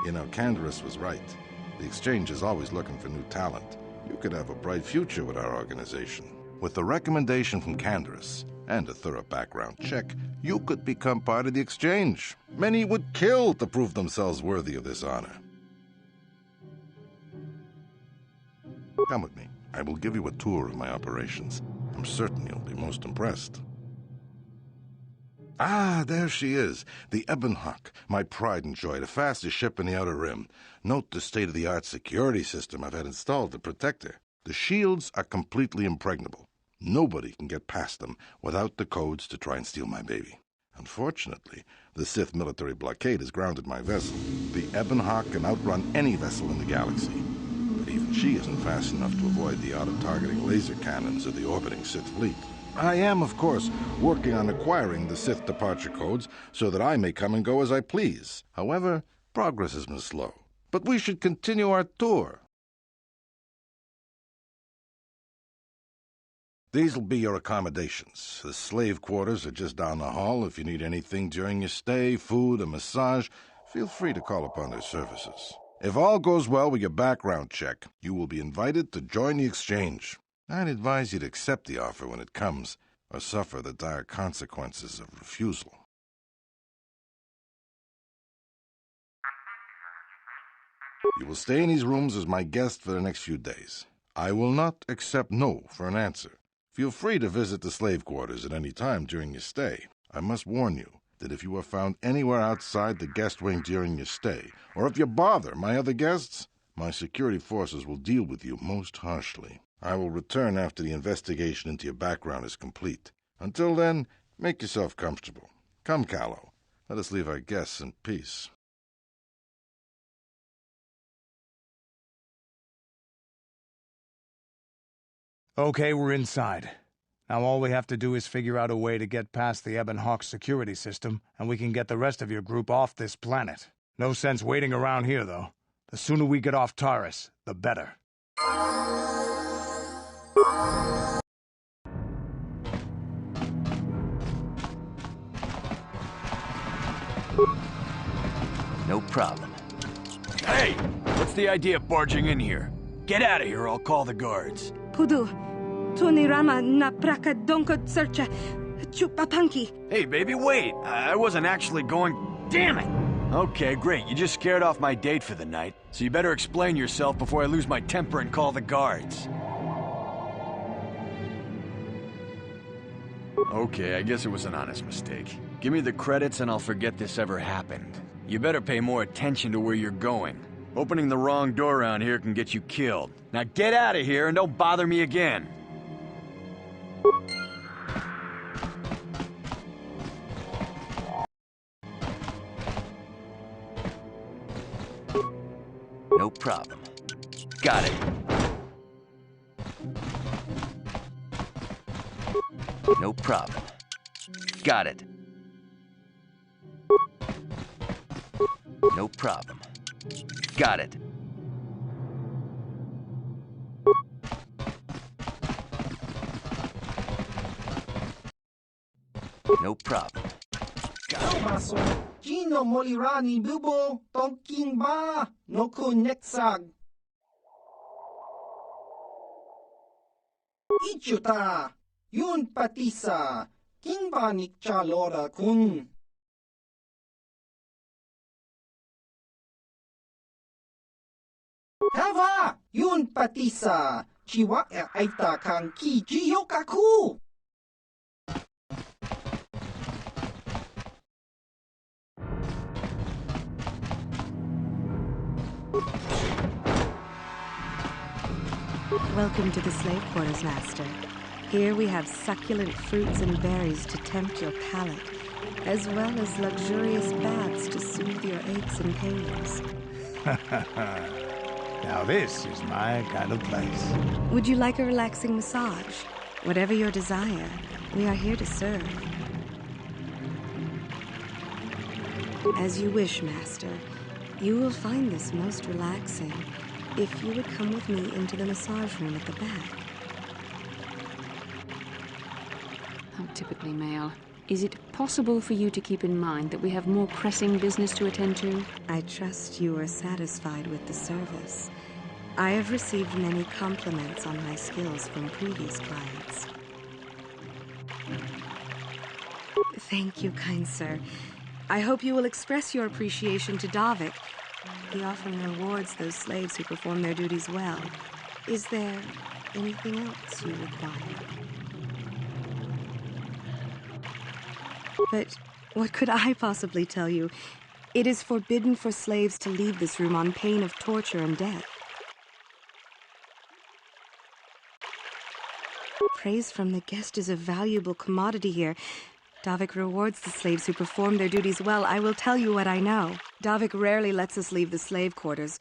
You know, Canderous was right. The Exchange is always looking for new talent. You could have a bright future with our organization. With the recommendation from Canderous and a thorough background check, you could become part of the Exchange. Many would kill to prove themselves worthy of this honor. Come with me. I will give you a tour of my operations. I'm certain you'll be most impressed. Ah, there she is, the Ebonhawk, my pride and joy, the fastest ship in the Outer Rim. Note the state-of-the-art security system I've had installed to protect her. The shields are completely impregnable. Nobody can get past them without the codes to try and steal my baby. Unfortunately, the Sith military blockade has grounded my vessel. The Ebonhawk can outrun any vessel in the galaxy. But even she isn't fast enough to avoid the auto-targeting laser cannons of the orbiting Sith fleet. I am, of course, working on acquiring the Sith departure codes so that I may come and go as I please. However, progress has been slow. But we should continue our tour. These will be your accommodations. The slave quarters are just down the hall. If you need anything during your stay, food, a massage, feel free to call upon their services. If all goes well with your background check, you will be invited to join the Exchange. I'd advise you to accept the offer when it comes, or suffer the dire consequences of refusal. You will stay in these rooms as my guest for the next few days. I will not accept no for an answer. Feel free to visit the slave quarters at any time during your stay. I must warn you that if you are found anywhere outside the guest wing during your stay, or if you bother my other guests, my security forces will deal with you most harshly. I will return after the investigation into your background is complete. Until then, make yourself comfortable. Come, Callow. Let us leave our guests in peace. Okay, we're inside. Now all we have to do is figure out a way to get past the Ebon Hawk security system, and we can get the rest of your group off this planet. No sense waiting around here, though. The sooner we get off Taurus, the better. No problem. Hey! What's the idea of barging in here? Get out of here, I'll call the guards. Pudu, tunirama na praka donko searcha chupapanki. Hey, baby, wait! I wasn't actually going... Damn it! Okay, great. You just scared off my date for the night, so you better explain yourself before I lose my temper and call the guards. Okay, I guess it was an honest mistake. Give me the credits and I'll forget this ever happened. You better pay more attention to where you're going. Opening the wrong door around here can get you killed. Now get out of here and don't bother me again. No problem. Got it. No problem. Got it. No problem. Got it. No problem. Maso, Gino Molirani Bubo, Tonking Ba, Noku Nexag. Ichuta, Yun Patisa, King Ba Nikcha Lora Kun. Hava, Yun Patisa, Chiwak Aita Kan Ki Jiyokaku. Welcome to the slave quarters, Master. Here we have succulent fruits and berries to tempt your palate, as well as luxurious baths to soothe your aches and pains. Now this is my kind of place. Would you like a relaxing massage? Whatever your desire, we are here to serve. As you wish, Master. You will find this most relaxing if you would come with me into the massage room at the back. How typically male. Is it possible for you to keep in mind that we have more pressing business to attend to? I trust you are satisfied with the service. I have received many compliments on my skills from previous clients. Thank you, kind sir. I hope you will express your appreciation to Davik. He often rewards those slaves who perform their duties well. Is there anything else you require? But what could I possibly tell you? It is forbidden for slaves to leave this room on pain of torture and death. Praise from the guest is a valuable commodity here. Davik rewards the slaves who perform their duties well. I will tell you what I know. Davik rarely lets us leave the slave quarters.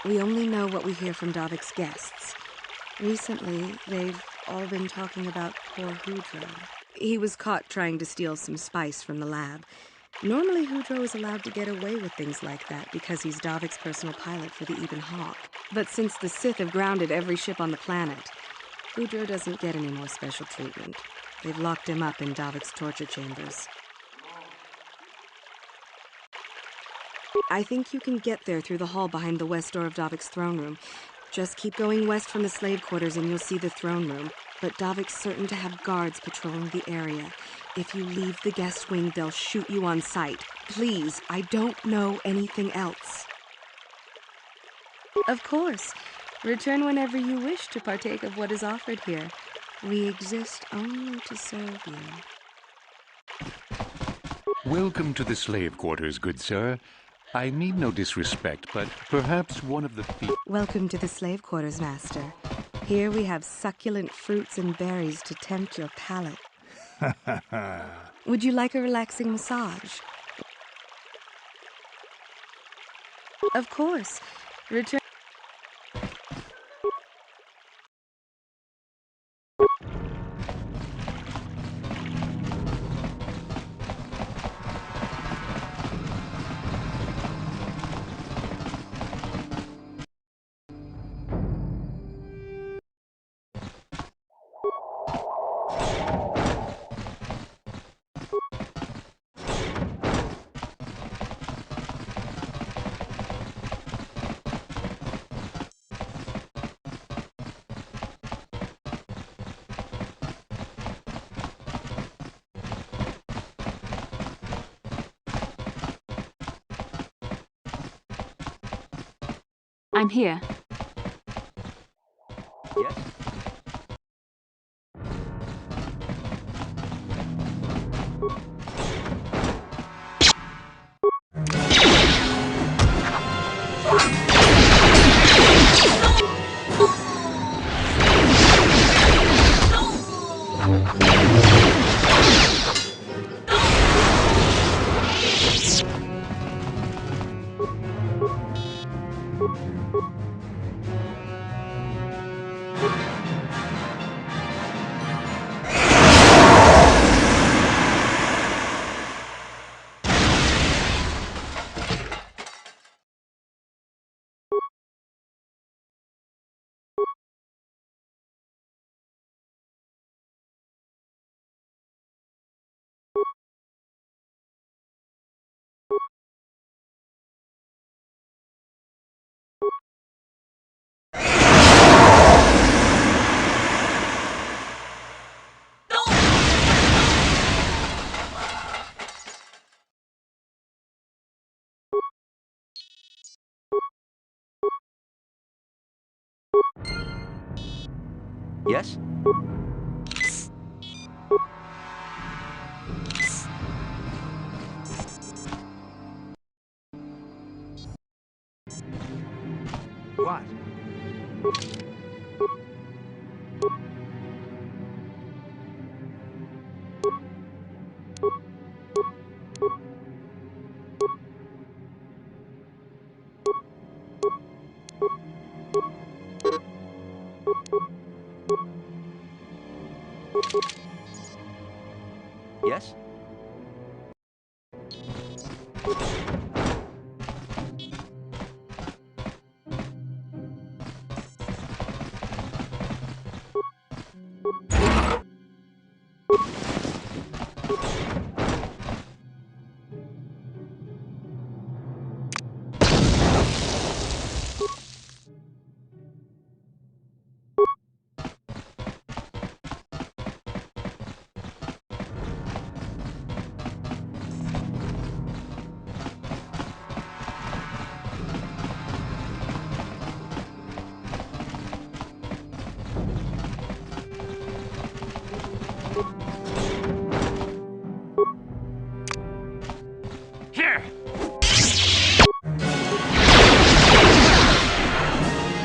We only know what we hear from Davik's guests. Recently, they've all been talking about poor Hudro. He was caught trying to steal some spice from the lab. Normally, Hudro is allowed to get away with things like that because he's Davik's personal pilot for the Ebon Hawk. But since the Sith have grounded every ship on the planet, Hudro doesn't get any more special treatment. They've locked him up in Davik's torture chambers. I think you can get there through the hall behind the west door of Davik's throne room. Just keep going west from the slave quarters and you'll see the throne room. But Davik's certain to have guards patrolling the area. If you leave the guest wing, they'll shoot you on sight. Please, I don't know anything else. Of course. Return whenever you wish to partake of what is offered here. We exist only to serve you. Welcome to the slave quarters, good sir. I mean no disrespect, but perhaps one of the Welcome to the slave quarters, Master. Here we have succulent fruits and berries to tempt your palate. Would you like a relaxing massage? Of course. Return. I'm here. Yes? Yes? What? Yes? Here!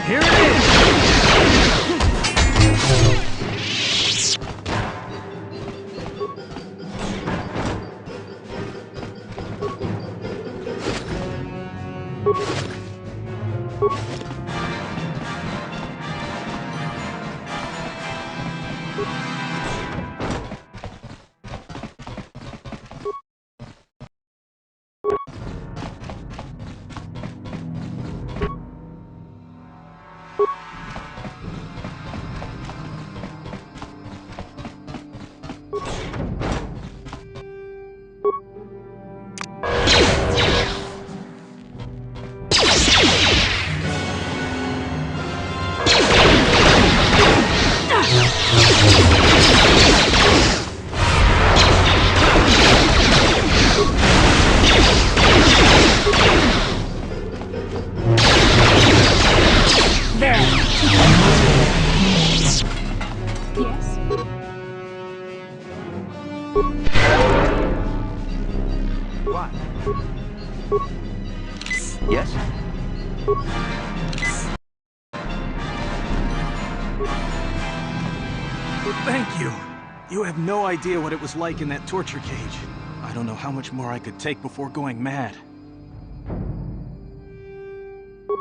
Here it is! What? Yes? Thank you. You have no idea what it was like in that torture cage. I don't know how much more I could take before going mad.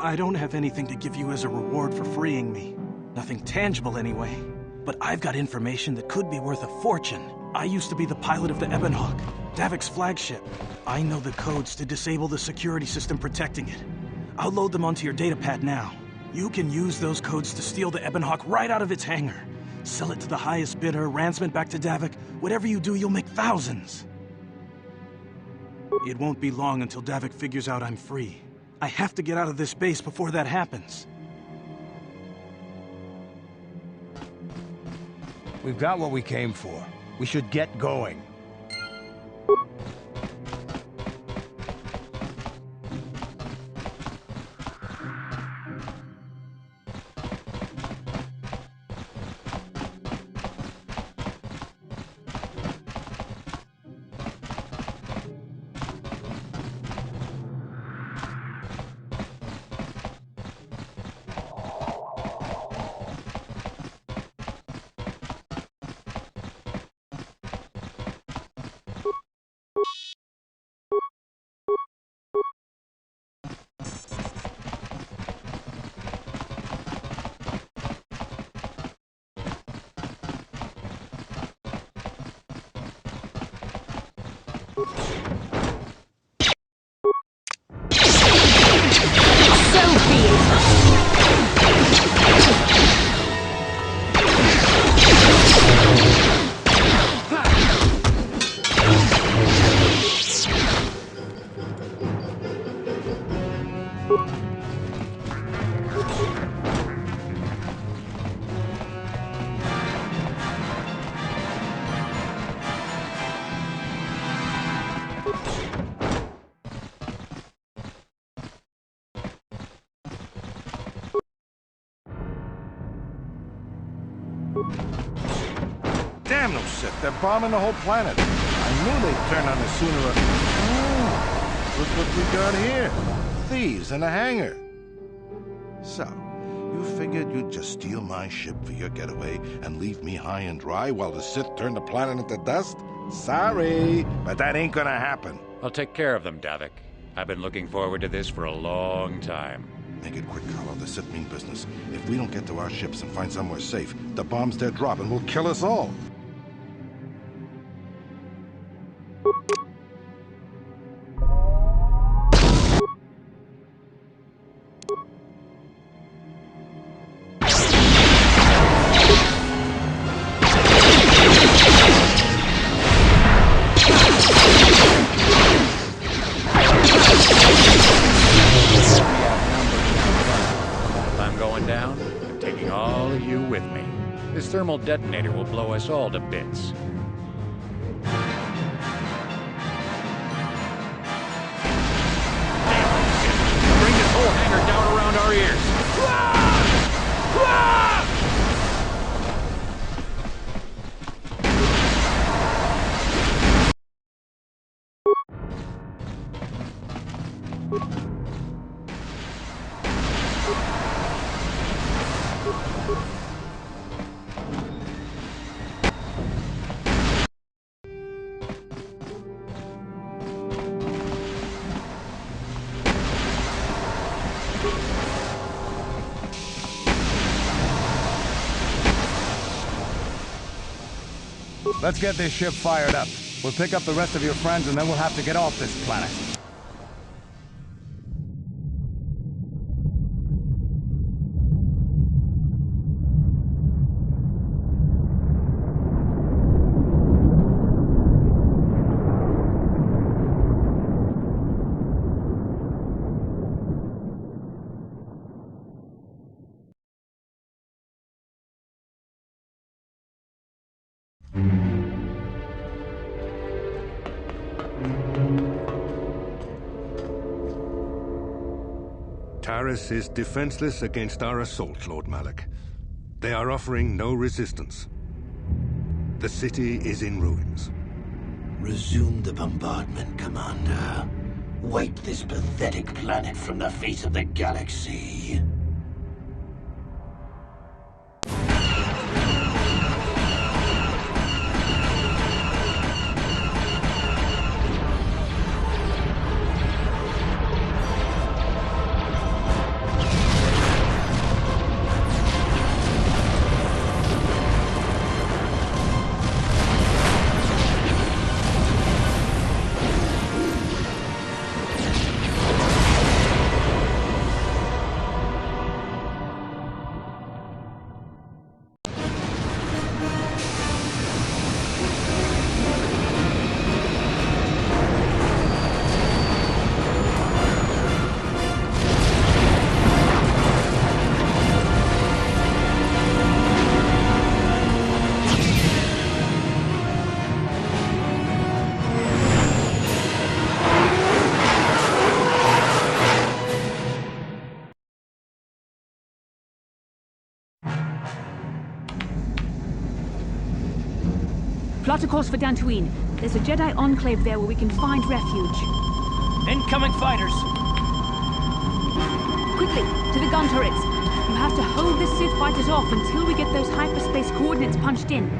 I don't have anything to give you as a reward for freeing me. Nothing tangible, anyway. But I've got information that could be worth a fortune. I used to be the pilot of the Ebonhawk, Davik's flagship. I know the codes to disable the security system protecting it. I'll load them onto your datapad now. You can use those codes to steal the Ebonhawk right out of its hangar. Sell it to the highest bidder, ransom it back to Davik. Whatever you do, you'll make thousands. It won't be long until Davik figures out I'm free. I have to get out of this base before that happens. We've got what we came for. We should get going. Damn those Sith, they're bombing the whole planet. I knew they'd turn on us sooner or... Oh, look what we got here. Thieves in a hangar. So, you figured you'd just steal my ship for your getaway and leave me high and dry while the Sith turn the planet into dust? Sorry, but that ain't gonna happen. I'll take care of them, Davik. I've been looking forward to this for a long time. Make it quick, Carlo. The Sith mean business. If we don't get to our ships and find somewhere safe, the bombs they're dropping will kill us all. This thermal detonator will blow us all to bits. Bring this whole hangar down around our ears. Let's get this ship fired up. We'll pick up the rest of your friends and then we'll have to get off this planet. Taris is defenseless against our assault, Lord Malak. They are offering no resistance. The city is in ruins. Resume the bombardment, Commander. Wipe this pathetic planet from the face of the galaxy. Plot a course for Dantooine. There's a Jedi enclave there where we can find refuge. Incoming fighters! Quickly, to the gun turrets. You have to hold the Sith fighters off until we get those hyperspace coordinates punched in.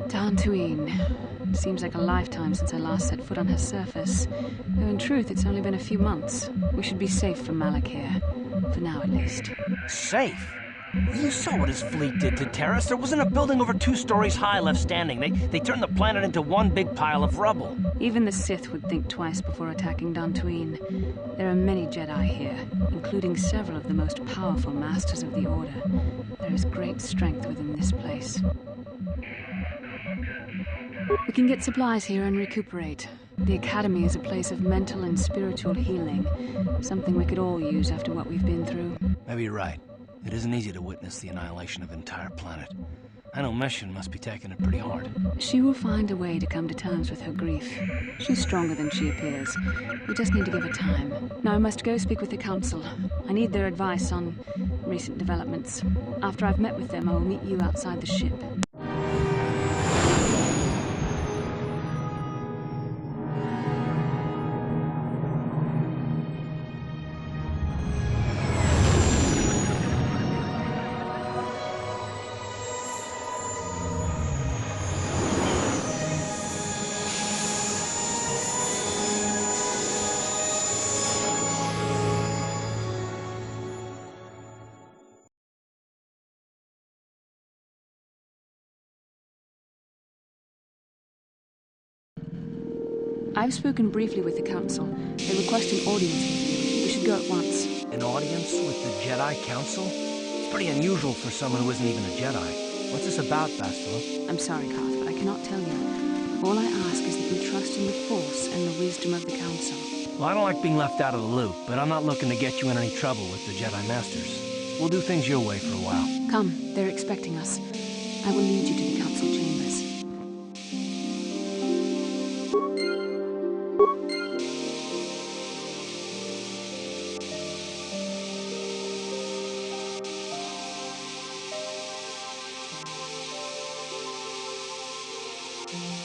Dantooine. Seems like a lifetime since I last set foot on her surface. Though in truth, it's only been a few months. We should be safe from Malak here. For now, at least. Safe? You saw what his fleet did to Terrace. There wasn't a building over 2 stories high left standing. They turned the planet into one big pile of rubble. Even the Sith would think twice before attacking Dantooine. There are many Jedi here, including several of the most powerful Masters of the Order. There is great strength within this place. We can get supplies here and recuperate. The Academy is a place of mental and spiritual healing. Something we could all use after what we've been through. Maybe you're right. It isn't easy to witness the annihilation of an entire planet. I know Mission must be taking it pretty hard. She will find a way to come to terms with her grief. She's stronger than she appears. We just need to give her time. Now I must go speak with the Council. I need their advice on recent developments. After I've met with them, I will meet you outside the ship. I've spoken briefly with the Council. They request an audience with you. We should go at once. An audience with the Jedi Council? It's pretty unusual for someone who isn't even a Jedi. What's this about, Bastila? I'm sorry, Carth, but I cannot tell you. All I ask is that you trust in the Force and the wisdom of the Council. Well, I don't like being left out of the loop, but I'm not looking to get you in any trouble with the Jedi Masters. We'll do things your way for a while. Come, they're expecting us. I will lead you to the Council chambers. Thank you.